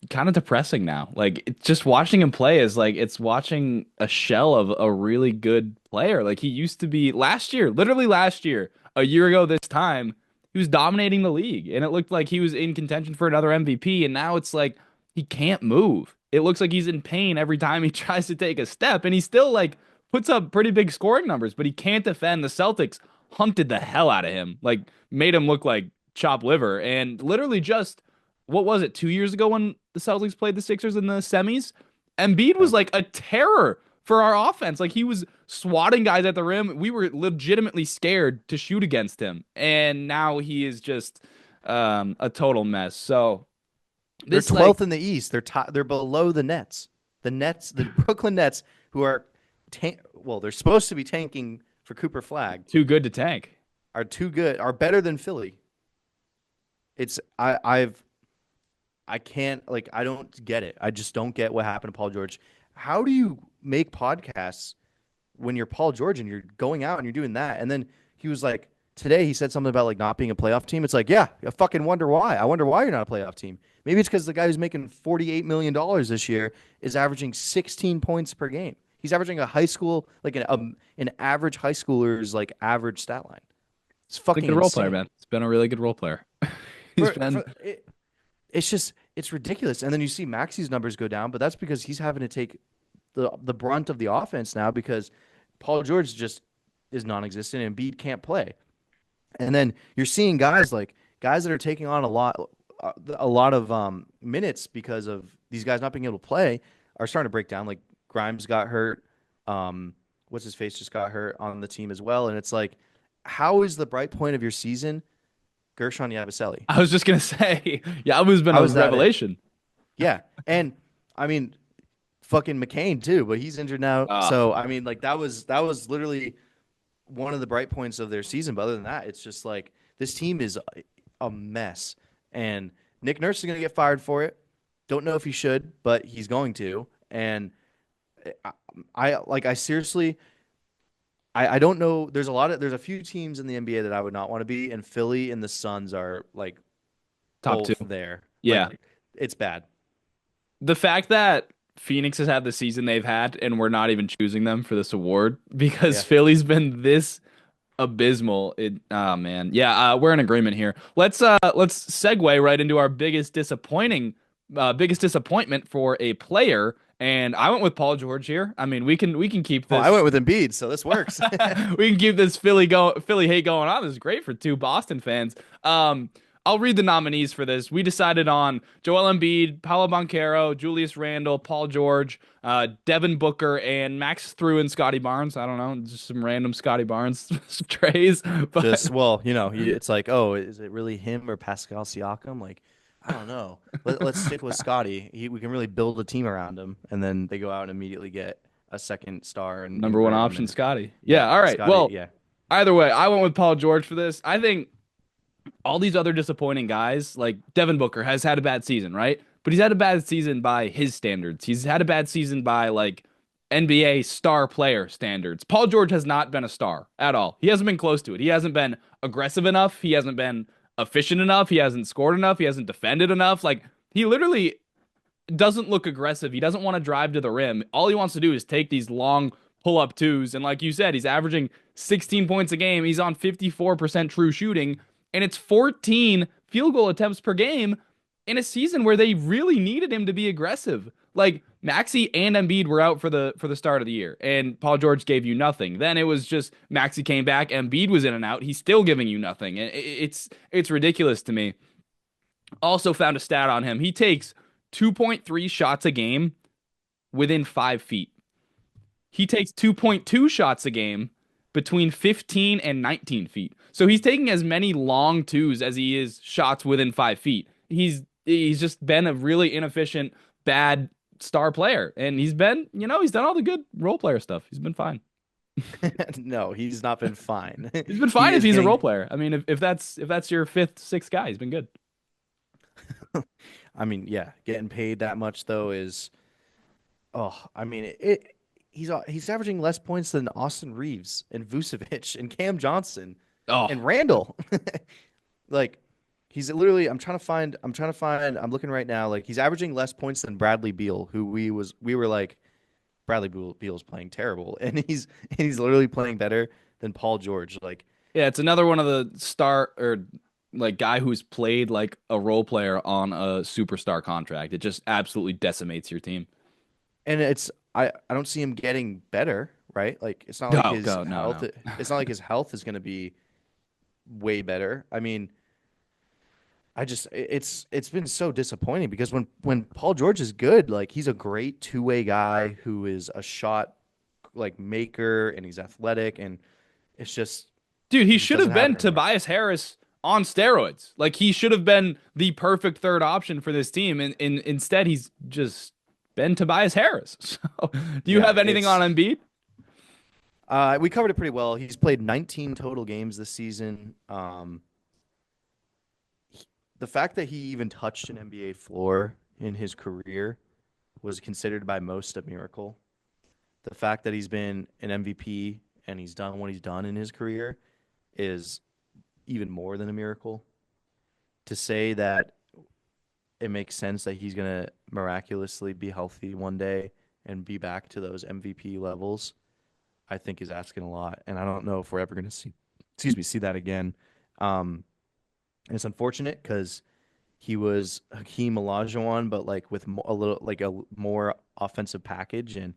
kind of depressing now. Like, just watching him play is like it's watching a shell of a really good player. Like, he used to be literally last year, a year ago this time, he was dominating the league, and it looked like he was in contention for another MVP. And now it's like he can't move. It looks like he's in pain every time he tries to take a step, and he still like puts up pretty big scoring numbers, but he can't defend. The Celtics hunted the hell out of him, like made him look like chopped liver. And literally just, what was it, 2 years ago when the Celtics played the Sixers in the semis? Embiid was like a terror for our offense. Like, he was swatting guys at the rim. We were legitimately scared to shoot against him. And now he is just a total mess. So they're 12th in the East. They're below the Nets. The Brooklyn Nets, who are they're supposed to be tanking for Cooper Flag. Too good to tank. Are better than Philly. It's I can't, like, I don't get it. I just don't get what happened to Paul George. How do you make podcasts when you're Paul George and you're going out and you're doing that? And then he was like, today he said something about like not being a playoff team. It's like, yeah, I fucking wonder why. I wonder why you're not a playoff team. Maybe it's because the guy who's making $48 million this year is averaging 16 points per game. He's averaging a high school, like an average high schooler's like average stat line. It's fucking role player, man. It's been a really good role player. It's ridiculous. And then you see Maxi's numbers go down, but that's because he's having to take the brunt of the offense now because Paul George just is non-existent and Embiid can't play. And then you're seeing guys that are taking on a lot of minutes because of these guys not being able to play are starting to break down. Like, Grimes got hurt. What's his face just got hurt on the team as well. And it's like, how is the bright point of your season Gershon Yabusele? I was just gonna say, Yabu's been a revelation. Yeah, and I mean, fucking McCain too, but he's injured now. So I mean, like, that was literally one of the bright points of their season. But other than that, it's just like this team is a mess, and Nick Nurse is gonna get fired for it. Don't know if he should, but he's going to. And I seriously. I don't know. There's a few teams in the NBA that I would not want to be, and Philly and the Suns are like top two there. Yeah, like, it's bad. The fact that Phoenix has had the season they've had, and we're not even choosing them for this award because Philly's been this abysmal. Man, we're in agreement here. Let's segue right into our biggest disappointment for a player. And I went with Paul George here. I mean, we can keep this. I went with Embiid, so this works. We can keep this Philly hate going on. This is great for two Boston fans. I'll read the nominees for this. We decided on Joel Embiid, Paolo Banchero, Julius Randle, Paul George, Devin Booker, and Max threw in Scotty Barnes. I don't know, just some random Scotty Barnes trays. But it's like, oh, is it really him or Pascal Siakam? Like, I don't know. Let's stick with Scotty. We can really build a team around him, and then they go out and immediately get a second star and number one option, Scotty. Yeah, all right. Scotty, well, either way, I went with Paul George for this. I think all these other disappointing guys, like Devin Booker, has had a bad season, right? But he's had a bad season by his standards. He's had a bad season by like NBA star player standards. Paul George has not been a star at all. He hasn't been close to it. He hasn't been aggressive enough. He hasn't been efficient enough. He hasn't scored enough. He hasn't defended enough. Like, he literally doesn't look aggressive. He doesn't want to drive to the rim. All he wants to do is take these long pull-up twos. And like you said, he's averaging 16 points a game. He's on 54% true shooting. And it's 14 field goal attempts per game in a season where they really needed him to be aggressive. Like, Maxey and Embiid were out for the start of the year, and Paul George gave you nothing. Then it was just Maxey came back, Embiid was in and out. He's still giving you nothing. It's ridiculous to me. Also found a stat on him. He takes 2.3 shots a game within 5 feet. He takes 2.2 shots a game between 15 and 19 feet. So he's taking as many long twos as he is shots within 5 feet. He's just been a really inefficient, bad star player, and he's been, he's done all the good role player stuff. He's been fine. No, he's not been fine. He's been fine if he's a role player. I mean, if that's your fifth, sixth guy, he's been good. I mean, yeah, getting paid that much though is, I mean, he's averaging less points than Austin Reeves and Vucevic and Cam Johnson Oh, and Randall. Like, he's literally. I'm looking right now. Like, he's averaging less points than Bradley Beal, who we were like, Bradley Beal's playing terrible, and he's literally playing better than Paul George. Like, yeah, it's another one of the star or like guy who's played like a role player on a superstar contract. It just absolutely decimates your team. and I don't see him getting better, right? Like, it's not like Go, his go, no, health. no. It's not like his health is going to be way better. I mean, it's been so disappointing because when Paul George is good, like, he's a great two-way guy who is a shot like maker and he's athletic, and it's just Dude, he he just should have doesn't have been it anymore. Tobias Harris on steroids. Like he should have been the perfect third option for this team, and instead he's just been Tobias Harris. So, do you Yeah, have anything on Embiid? we covered it pretty well. He's played 19 total games this season. The fact that he even touched an NBA floor in his career was considered by most a miracle. The fact that he's been an MVP and he's done what he's done in his career is even more than a miracle. To say that it makes sense that he's going to miraculously be healthy one day and be back to those MVP levels, I think is asking a lot. And I don't know if we're ever going to see that again. And it's unfortunate because he was Hakeem Olajuwon, but like with a more offensive package, and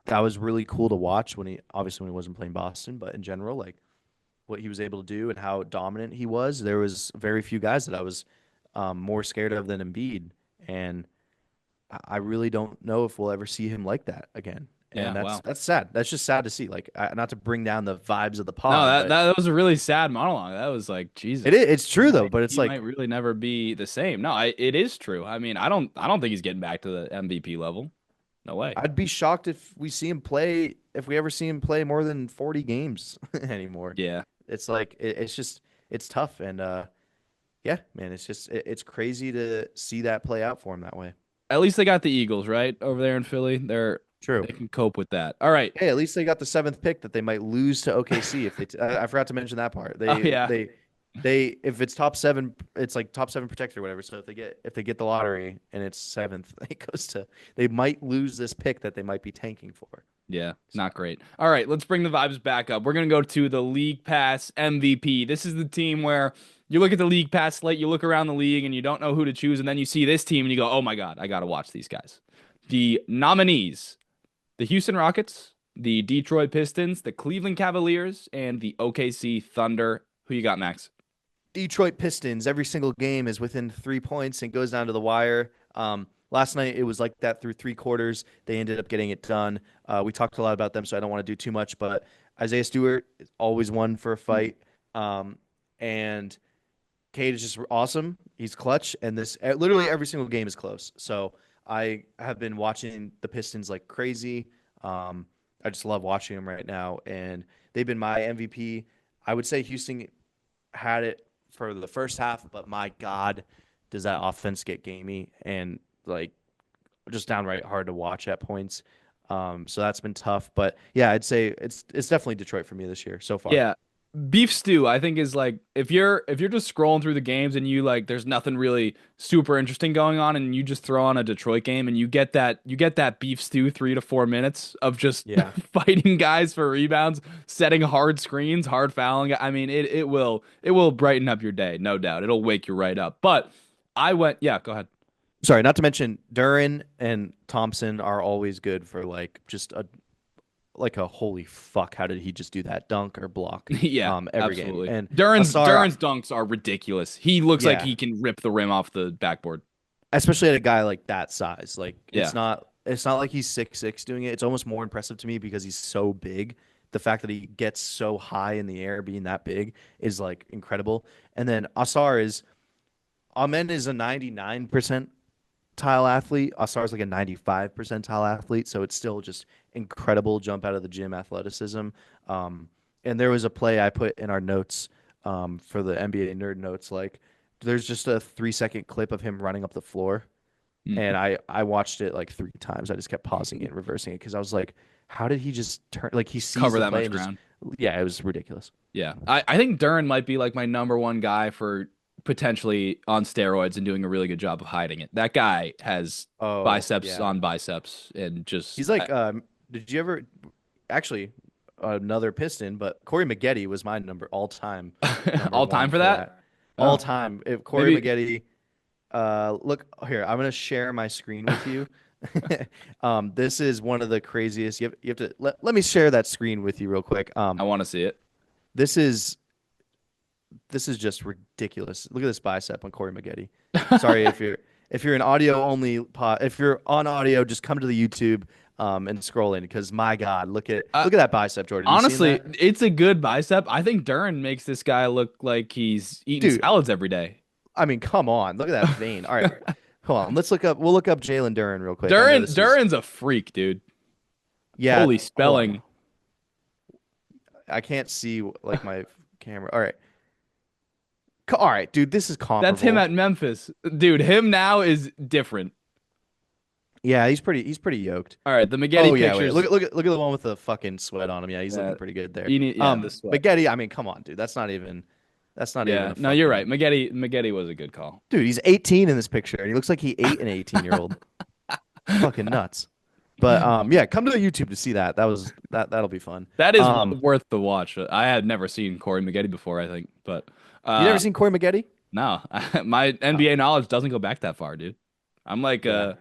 that was really cool to watch when he wasn't playing Boston, but in general, like what he was able to do and how dominant he was. There was very few guys that I was more scared of than Embiid, and I really don't know if we'll ever see him like that again. And Yeah, wow. that's sad. That's just sad to see. Like, not to bring down the vibes of the No, pod, that but that was a really sad monologue. That was like Jesus. it's true though. But it's He like might really never be the same. No, it is true. I mean, I don't think he's getting back to the MVP level. No way. I'd be shocked if we ever see him play more than 40 games anymore. Yeah. It's like it's tough, and yeah, man, it's crazy to see that play out for him that way. At least they got the Eagles, right? Over there in Philly. True. They can cope with that. All right. Hey, at least they got the seventh pick that they might lose to OKC if I forgot to mention that part. Oh yeah. They if it's top seven, it's like top seven protected or whatever. So if they get the lottery and it's seventh, they might lose this pick that they might be tanking for. Yeah, not great. All right, let's bring the vibes back up. We're going to go to the League Pass MVP. This is the team where you look at the League Pass slate, you look around the league, and you don't know who to choose, and then you see this team, and you go, oh my God, I got to watch these guys. The nominees, the Houston Rockets, the Detroit Pistons, the Cleveland Cavaliers, and the OKC Thunder. Who you got, Max? Detroit Pistons. Every single game is within 3 points and goes down to the wire. Last night it was like that through three quarters. They ended up getting it done. We talked a lot about them, so I don't want to do too much. But Isaiah Stewart is always one for a fight, and Cade is just awesome. He's clutch, and this literally every single game is close. So I have been watching the Pistons like crazy. I just love watching them right now, and they've been my MVP. I would say Houston had it for the first half, but my God, does that offense get gamey and like just downright hard to watch at points. So that's been tough, but yeah, I'd say it's definitely Detroit for me this year so far. Yeah. Beef stew, I think, is like if you're just scrolling through the games and you like there's nothing really super interesting going on and you just throw on a Detroit game and you get that beef stew 3 to 4 minutes of just fighting guys for rebounds, setting hard screens, hard fouling. I mean, it will brighten up your day, no doubt. It'll wake you right up. But go ahead. Sorry, not to mention Duran and Thompson are always good for like just a holy fuck, how did he just do that dunk or block? Yeah, every absolutely. game. And Duran's dunks are ridiculous. He looks like Yeah. he can rip the rim off the backboard. especially at a guy like that size. Like Yeah. it's not like he's 6'6" doing it. It's almost more impressive to me because he's so big. The fact that he gets so high in the air being that big is like incredible. And then Amen is a 99 percentile athlete. Asar is like a 95 percentile athlete. So it's still just incredible jump out of the gym athleticism. And there was a play I put in our notes for the NBA nerd notes. Like there's just a 3-second clip of him running up the floor, and I watched it like 3 times. I just kept pausing it and reversing it because I was like, how did he just turn? Like he sees Cover the that play much and just ground. yeah, it was ridiculous. Yeah. I think Duran might be like my number one guy for potentially on steroids and doing a really good job of hiding it. That guy has Oh biceps yeah, on biceps and just he's like did you ever actually another Piston, but Corey Maggette was my all time number all time one for for that. that. All Oh, time. If Corey maybe. Maggette, look here, I'm gonna share my screen with you. This is one of the craziest. You have to let me share that screen with you real quick. I want to see it. This is just ridiculous. Look at this bicep on Corey Maggette. Sorry if you're an audio only pod, if you're on audio, just come to the YouTube and scroll in because my God, look at that bicep, Jordan. You seeing Honestly, that? it's a good bicep. I think Duran makes this guy look like he's eating Dude, salads every day. I mean, come on. Look at that vein. All right. Hold on. We'll look up Jalen Duran real quick. I know this is Duran's a freak, dude. yeah. Holy Hold on. spelling. I can't see like my camera. All right. All right, dude, this is That's him comparable. at Memphis. Dude, him now is different. Yeah, he's pretty yoked. All right, the Oh Maggette yeah, wait. pictures. Look at the one with the fucking sweat on him. Yeah, he's looking pretty good there. You need, yeah, the sweat. Maggette, I mean, come on, dude. That's not even Yeah, a no, you're right. fucking Maggette was a good call. dude. He's 18 in this picture, and he looks like he ate an 18-year-old. Fucking nuts. But yeah, come to the YouTube to see that. That'll be fun. That is Um, worth the watch. I had never seen Corey Maggette before, I think, but you never seen Corey Maggette? no, my NBA knowledge doesn't go back that far, dude. I'm like Yeah.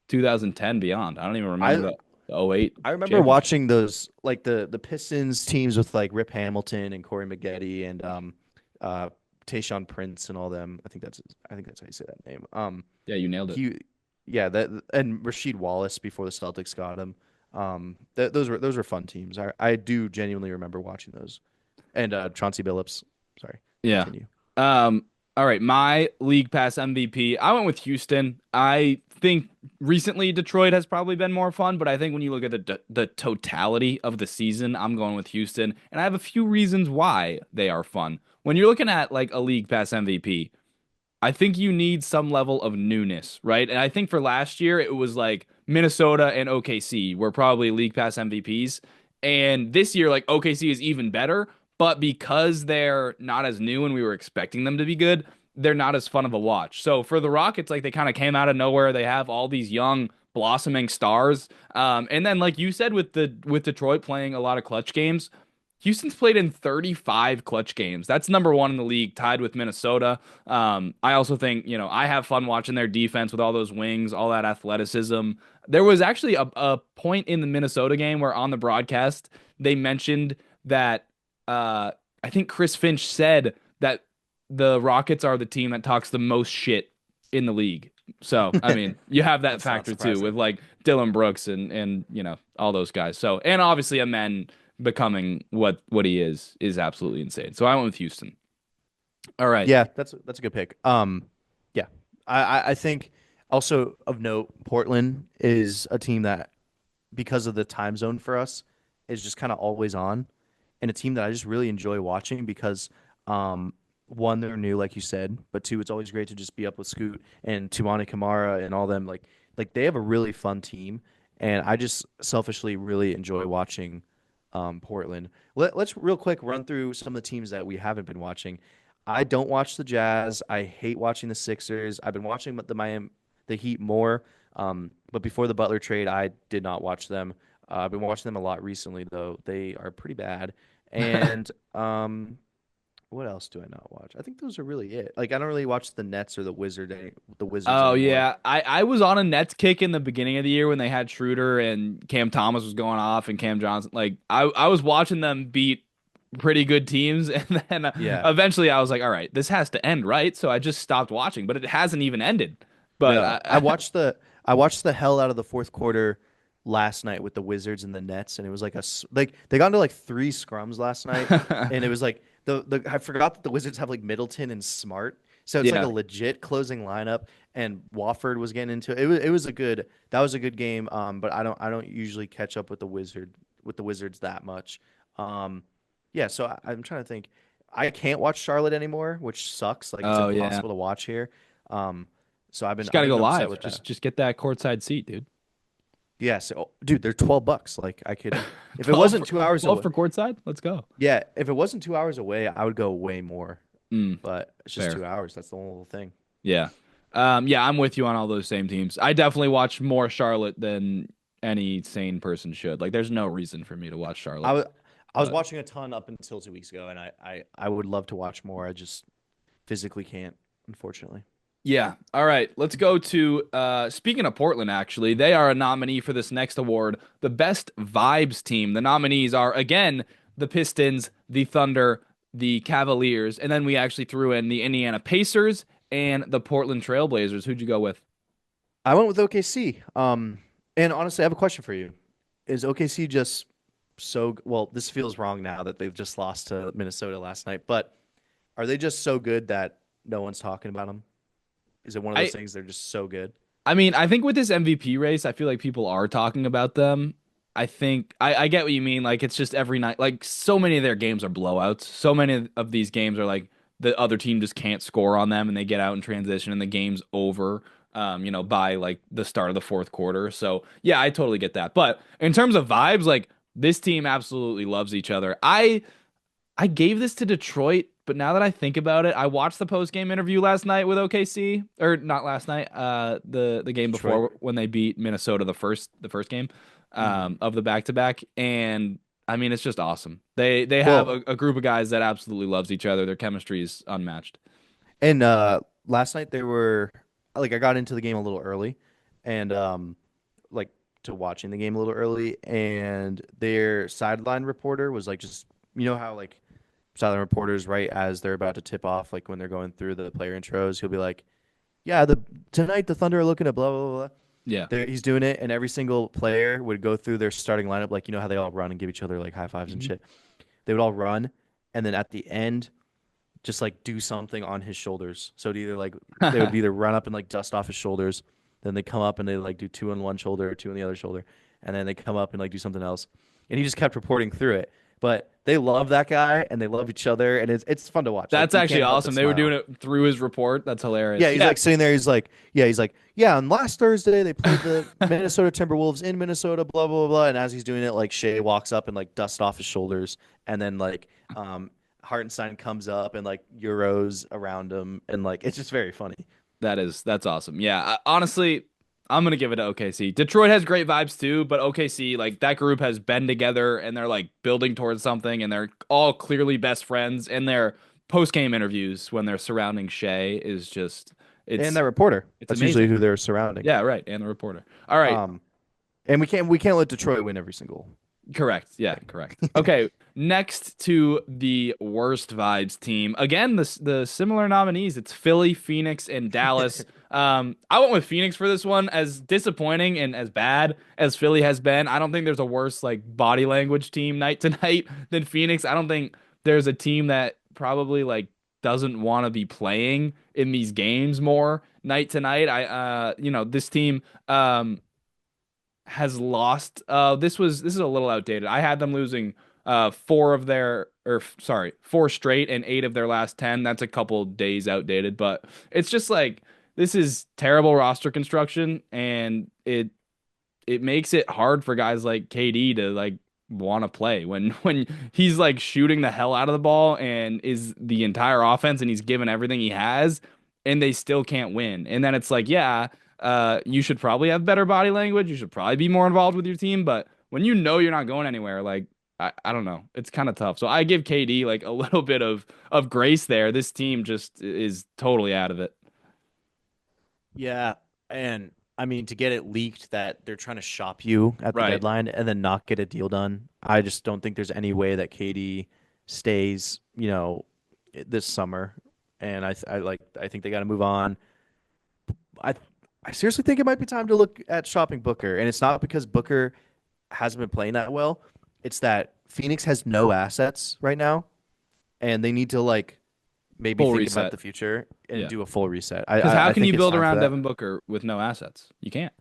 2010 beyond. I don't even I remember the '08 I remember championship. watching those like the Pistons teams with like Rip Hamilton and Corey Maggette and Tayshaun Prince and all them. I think that's how you say that name. Yeah, you nailed it. He yeah, that and Rasheed Wallace before the Celtics got him. Those were fun teams. I do genuinely remember watching those. And Chauncey Billups. Sorry. Yeah. Continue. All right, my league pass MVP. I went with Houston. I think recently Detroit has probably been more fun, but I think when you look at the totality of the season, I'm going with Houston, and I have a few reasons why they are fun. When you're looking at like a league pass MVP, I think you need some level of newness, right? And I think for last year it was like Minnesota and OKC were probably league pass MVPs, and this year like OKC is even better. But because they're not as new and we were expecting them to be good, they're not as fun of a watch. So for the Rockets, like they kind of came out of nowhere. They have all these young blossoming stars. And then like you said with Detroit playing a lot of clutch games, Houston's played in 35 clutch games. That's number one in the league, tied with Minnesota. I also think, I have fun watching their defense with all those wings, all that athleticism. There was actually a point in the Minnesota game where on the broadcast, they mentioned that I think Chris Finch said that the Rockets are the team that talks the most shit in the league. So, I mean, you have that That's not factor too surprising. with like Dylan Brooks and all those guys. So, and obviously Amen becoming what he is absolutely insane. So I went with Houston. All right. Yeah, that's a good pick. Yeah, I think also of note, Portland is a team that because of the time zone for us is just kind of always on, and a team that I just really enjoy watching because one, they're new, like you said, but two, it's always great to just be up with Scoot and Tumani Kamara and all them. Like they have a really fun team, and I just selfishly really enjoy watching Portland. Let's real quick run through some of the teams that we haven't been watching. I don't watch the Jazz. I hate watching the Sixers. I've been watching the Heat more. But before the Butler trade, I did not watch them. I've been watching them a lot recently, though. They are pretty bad. And what else do I not watch? I think those are really it. Like I don't really watch the Nets or the Wizards Oh anymore. yeah, I was on a Nets kick in the beginning of the year when they had Schroeder and Cam Thomas was going off and Cam Johnson. Like I was watching them beat pretty good teams, and then Yeah. eventually I was like, all right, this has to end, right? So I just stopped watching, but it hasn't even ended. But Yeah, I watched the hell out of the fourth quarter last night with the Wizards and the Nets, and it was like like they got into like 3 scrums last night, and it was like the I forgot that the Wizards have like Middleton and Smart, so it's like yeah, a legit closing lineup, and Wofford was getting into it. It was a good game, but I don't usually catch up with the Wizards that much. Yeah, so I'm trying to think. I can't watch Charlotte anymore, which sucks. Like it's Oh yeah, impossible to watch here. So just I've gotta go been upset live. with that. Just get that courtside seat, dude. Yeah, so dude, they're $12. Like I could, if it 12 wasn't for, 2 hours 12 away. for courtside. Let's go. Yeah, if it wasn't 2 hours away, I would go way more. Mm, But it's just fair. 2 hours. That's the whole thing. Yeah. Yeah, I'm with you on all those same teams. I definitely watch more Charlotte than any sane person should. Like, there's no reason for me to watch I Charlotte. was I was But watching a ton up until 2 weeks ago, and I would love to watch more. I just physically can't, unfortunately. yeah. All right. Let's go to speaking of Portland, actually. They are a nominee for this next award, the best vibes team. The nominees are again the Pistons, the Thunder, the Cavaliers, and then we actually threw in the Indiana Pacers and the Portland Trailblazers. Who'd you go with? I went with OKC. And honestly, I have a question for you. Is OKC just well, this feels wrong now that they've just lost to Minnesota last night, but are they just so good that no one's talking about them? Is it one of I those things they're just so good? I mean, I think with this MVP race, I feel like people are talking about them. I think I get what you mean. Like it's just every night. Like so many of their games are blowouts. So many of these games are like the other team just can't score on them, and they get out in transition, and the game's over. By like the start of the fourth quarter. So yeah, I totally get that. But in terms of vibes, like this team absolutely loves each other. I gave this to Detroit, but now that I think about it, I watched the post game interview last night with OKC, or not last night, the game Detroit. before when they beat Minnesota the first game Mhm. of the back to back, and I mean it's just awesome. They have Well, a group of guys that absolutely loves each other. Their chemistry is unmatched. and last night they were like I got into the game a little early, and like to watching the game a little early, and their sideline reporter was like just how like sideline reporters right as they're about to tip off, like when they're going through the player intros, he'll be like, "Yeah, the tonight the Thunder are looking at blah blah blah." Yeah. He's doing it, and every single player would go through their starting lineup, like how they all run and give each other like high fives and Mhm. shit. They would all run, and then at the end, just like do something on his shoulders. So it'd either like they would either run up and like dust off his shoulders, then they come up and they like do two on one shoulder, two on the other shoulder, and then they come up and like do something else. And he just kept reporting through it. But they love that guy and they love each other, and it's fun to watch. Like That's you actually can't help but awesome. They were smile. doing it through his report. That's hilarious. Yeah, he's like sitting there. He's like, yeah. And last Thursday they played the Minnesota Timberwolves in Minnesota. Blah blah blah. Blah. And as he's doing it, like Shea walks up and like dusts off his shoulders, and then like Hartenstein comes up and like euros around him, and like it's just very funny. That's awesome. Yeah, honestly, I'm gonna give it to OKC. Detroit has great vibes too, but OKC, like that group has been together and they're like building towards something, and they're all clearly best friends. And their post game interviews when they're surrounding Shea is just And it's that reporter, it's that's usually amazing. who they're surrounding. Yeah, right. And the reporter. All right. Um, and we can't let Detroit win every single. Correct. Yeah, correct. Okay, next to the worst vibes team. Again, the similar nominees. It's Philly, Phoenix, and Dallas. I went with Phoenix for this one. As disappointing and as bad as Philly has been, I don't think there's a worse like body language team night to night than Phoenix. I don't think there's a team that probably like doesn't want to be playing in these games more night to night. This team has lost. This is a little outdated. I had them losing four straight and 8 of their last 10. That's a couple days outdated, but it's just like this is terrible roster construction, and it makes it hard for guys like KD to like want to play when he's like shooting the hell out of the ball and is the entire offense, and he's given everything he has, and they still can't win. And then it's like, yeah, you should probably have better body language. You should probably be more involved with your team. But when you know you're not going anywhere, like I don't know, it's kind of tough. So I give KD like a little bit of grace there. This team just is totally out of it. Yeah, and I mean to get it leaked that they're trying to shop you at the Right. deadline and then not get a deal done. I just don't think there's any way that KD stays, this summer. And I think they got to move on. I I seriously think it might be time to look at shopping Booker, and it's not because Booker hasn't been playing that well. It's that Phoenix has no assets right now, and they need to like maybe Full think about reset. the future and Yeah. do a full reset. Because how I can think you it's build time for around that. Devin Booker with no assets? You can't.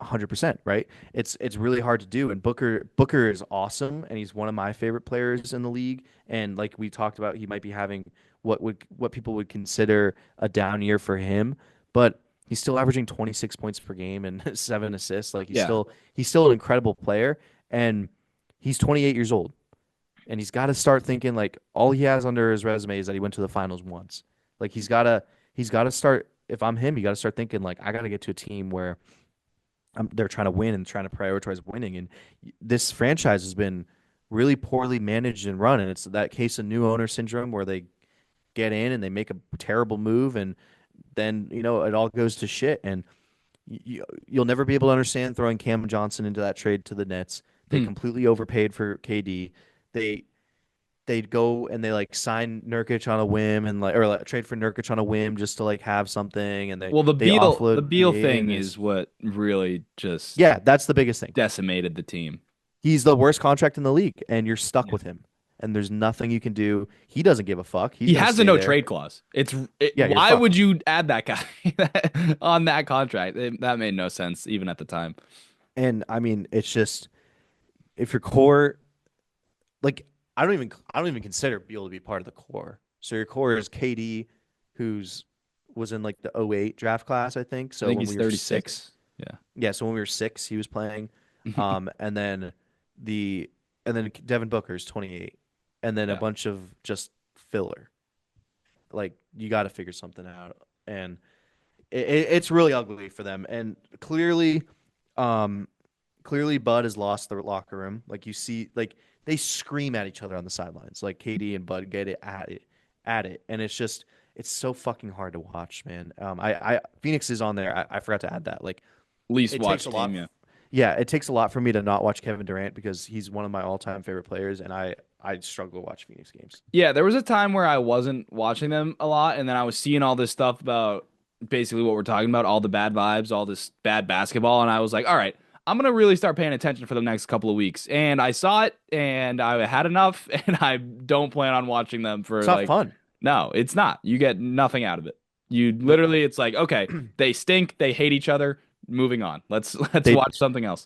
100%, right? It's really hard to do, and Booker is awesome, and he's one of my favorite players in the league. And like we talked about, he might be having what people would consider a down year for him, but he's still averaging 26 points per game and 7 assists. Like Yeah. he's still an incredible player, and he's 28 years old, and he's got to start thinking like all he has under his resume is that he went to the finals once. Like he's got to start. If I'm him, you got to start thinking like I got to get to a team where they're trying to win and trying to prioritize winning. And this franchise has been really poorly managed and run. And it's that case of new owner syndrome where they get in and they make a terrible move, and then it all goes to shit. And you'll never be able to understand throwing Cam Johnson into that trade to the Nets. They completely overpaid for KD. They'd go and they like sign Nurkic on a whim and trade for Nurkic on a whim just to like have something, and Well, the they Beal offload thing Aiden is what really just yeah, that's the biggest thing. decimated the team. He's the worst contract in the league, and you're stuck Yeah. with him. And there's nothing you can do. He doesn't give a fuck. He gonna has a stay no there. trade clause. Yeah, you're Why fucked. would you add that guy on that contract? That made no sense even at the time. And I mean, it's just if your core, like I don't even consider Beal to be part of the core. So your core is KD, was in like the '08 draft class, I think. So I think when he's we were 36. six, Yeah. yeah. So when we were six, he was playing. And then Devin Booker's 28, and then a Yeah. bunch of just filler. Like you got to figure something out, and it's really ugly for them. And clearly, Bud has lost the locker room. Like you see, like they scream at each other on the sidelines. Like KD and Bud get at it, and it's so fucking hard to watch, man. Phoenix is on there. I forgot to add that. Like Least it watched takes a lot. team, yeah. Yeah, it takes a lot for me to not watch Kevin Durant because he's one of my all-time favorite players, and I struggle to watch Phoenix games. Yeah, there was a time where I wasn't watching them a lot, and then I was seeing all this stuff about basically what we're talking about, all the bad vibes, all this bad basketball, and I was like, all right, I'm gonna really start paying attention for the next couple of weeks. And I saw it, and I had enough, and I don't plan on watching them for It's not like fun. no, it's not. You get nothing out of it. You literally, it's like, okay, they stink, they hate each other. Moving on. Let's They watch something else.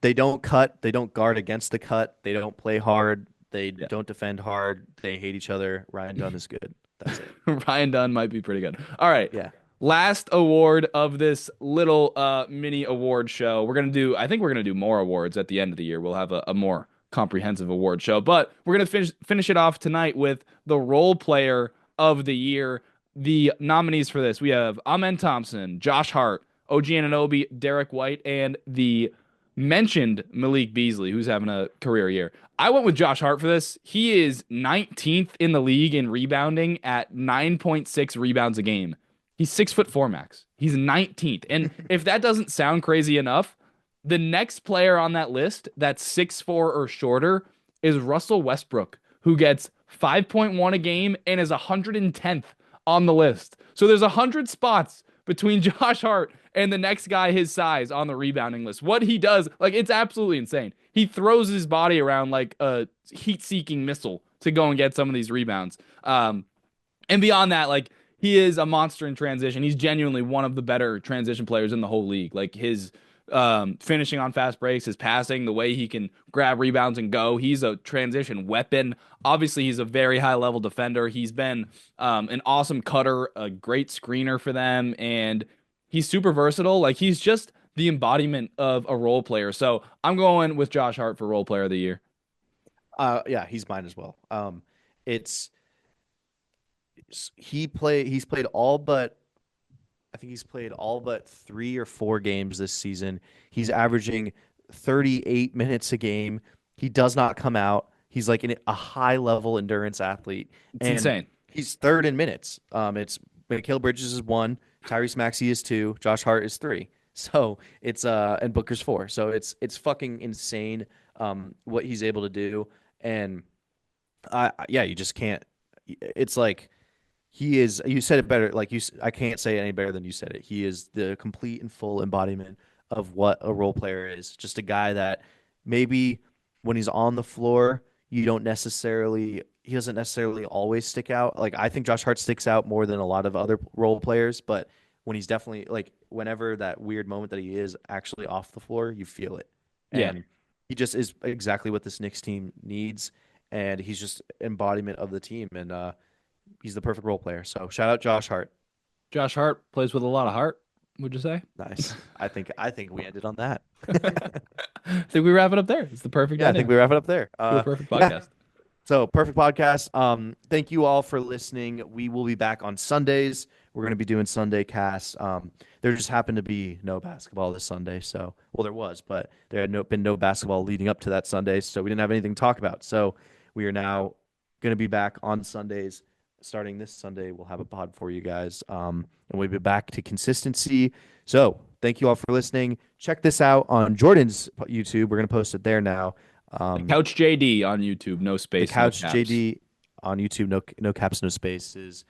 they don't cut, they don't guard against the cut, they don't play hard, they Yeah. don't defend hard, they hate each other. Ryan Dunn is good. That's it. Ryan Dunn might be pretty good. All right. Yeah. Last award of this little mini award show. I think we're gonna do more awards at the end of the year. We'll have a more comprehensive award show. But we're gonna finish it off tonight with the role player of the year. The nominees for this, we have Amen Thompson, Josh Hart, OG Anunoby, Derek White, and the mentioned Malik Beasley, who's having a career year. I went with Josh Hart for this. He is 19th in the league in rebounding at 9.6 rebounds a game. He's 6'4" max. He's 19th. And if that doesn't sound crazy enough, the next player on that list that's 6'4" or shorter is Russell Westbrook, who gets 5.1 a game and is 110th on the list. So there's 100 spots between Josh Hart and the next guy his size on the rebounding list. What he does, like, it's absolutely insane. He throws his body around like a heat-seeking missile to go and get some of these rebounds. And beyond that, like, he is a monster in transition. He's genuinely one of the better transition players in the whole league. Like, his finishing on fast breaks, his passing, the way he can grab rebounds and go. He's a transition weapon. Obviously, he's a very high-level defender. He's been an awesome cutter, a great screener for them, and he's super versatile. Like, he's just the embodiment of a role player. So I'm going with Josh Hart for role player of the year. Yeah, he's mine as well. He's played all but I think he's played all but 3 or 4 games this season. He's averaging 38 minutes a game. He does not come out. He's like a high level endurance athlete. It's insane. He's third in minutes. It's Mikal Bridges is 1, Tyrese Maxey is 2, Josh Hart is 3. So it's and Booker's 4. So it's fucking insane what he's able to do. And you just can't. It's like he is. You said it better. Like I can't say it any better than you said it. He is the complete and full embodiment of what a role player is. Just a guy that maybe when he's on the floor, he doesn't necessarily always stick out. Like I think Josh Hart sticks out more than a lot of other role players, but when he's definitely like whenever that weird moment that he is actually off the floor, you feel it. Yeah. And he just is exactly what this Knicks team needs, and he's just embodiment of the team, and he's the perfect role player. So shout out Josh Hart. Josh Hart plays with a lot of heart, would you say? Nice. I think we ended on that. I think we wrap it up there. It's the perfect Yeah, I think we wrap it up there. the perfect podcast. So perfect podcast. Thank you all for listening. We will be back on Sundays. We're going to be doing Sunday casts. There just happened to be no basketball this Sunday. So, well, there was, but there had been no basketball leading up to that Sunday. So we didn't have anything to talk about. So we are now going to be back on Sundays. Starting this Sunday, we'll have a pod for you guys. And we'll be back to consistency. So thank you all for listening. Check this out on Jordan's YouTube. We're going to post it there now. Couch JD on YouTube, no space. The Couch no caps. JD on YouTube, no caps, no spaces.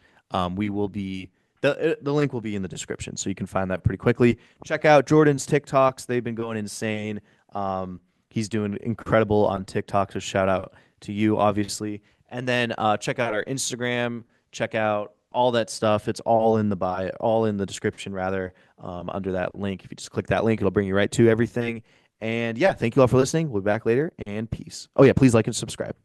We will be the link will be in the description, so you can find that pretty quickly. Check out Jordan's TikToks; they've been going insane. He's doing incredible on TikTok, so shout out to you, obviously. And then check out our Instagram. Check out all that stuff. It's all in the bio, all in the description, rather, under that link. If you just click that link, it'll bring you right to everything. And yeah, thank you all for listening. We'll be back later, and peace. Oh yeah, please like and subscribe.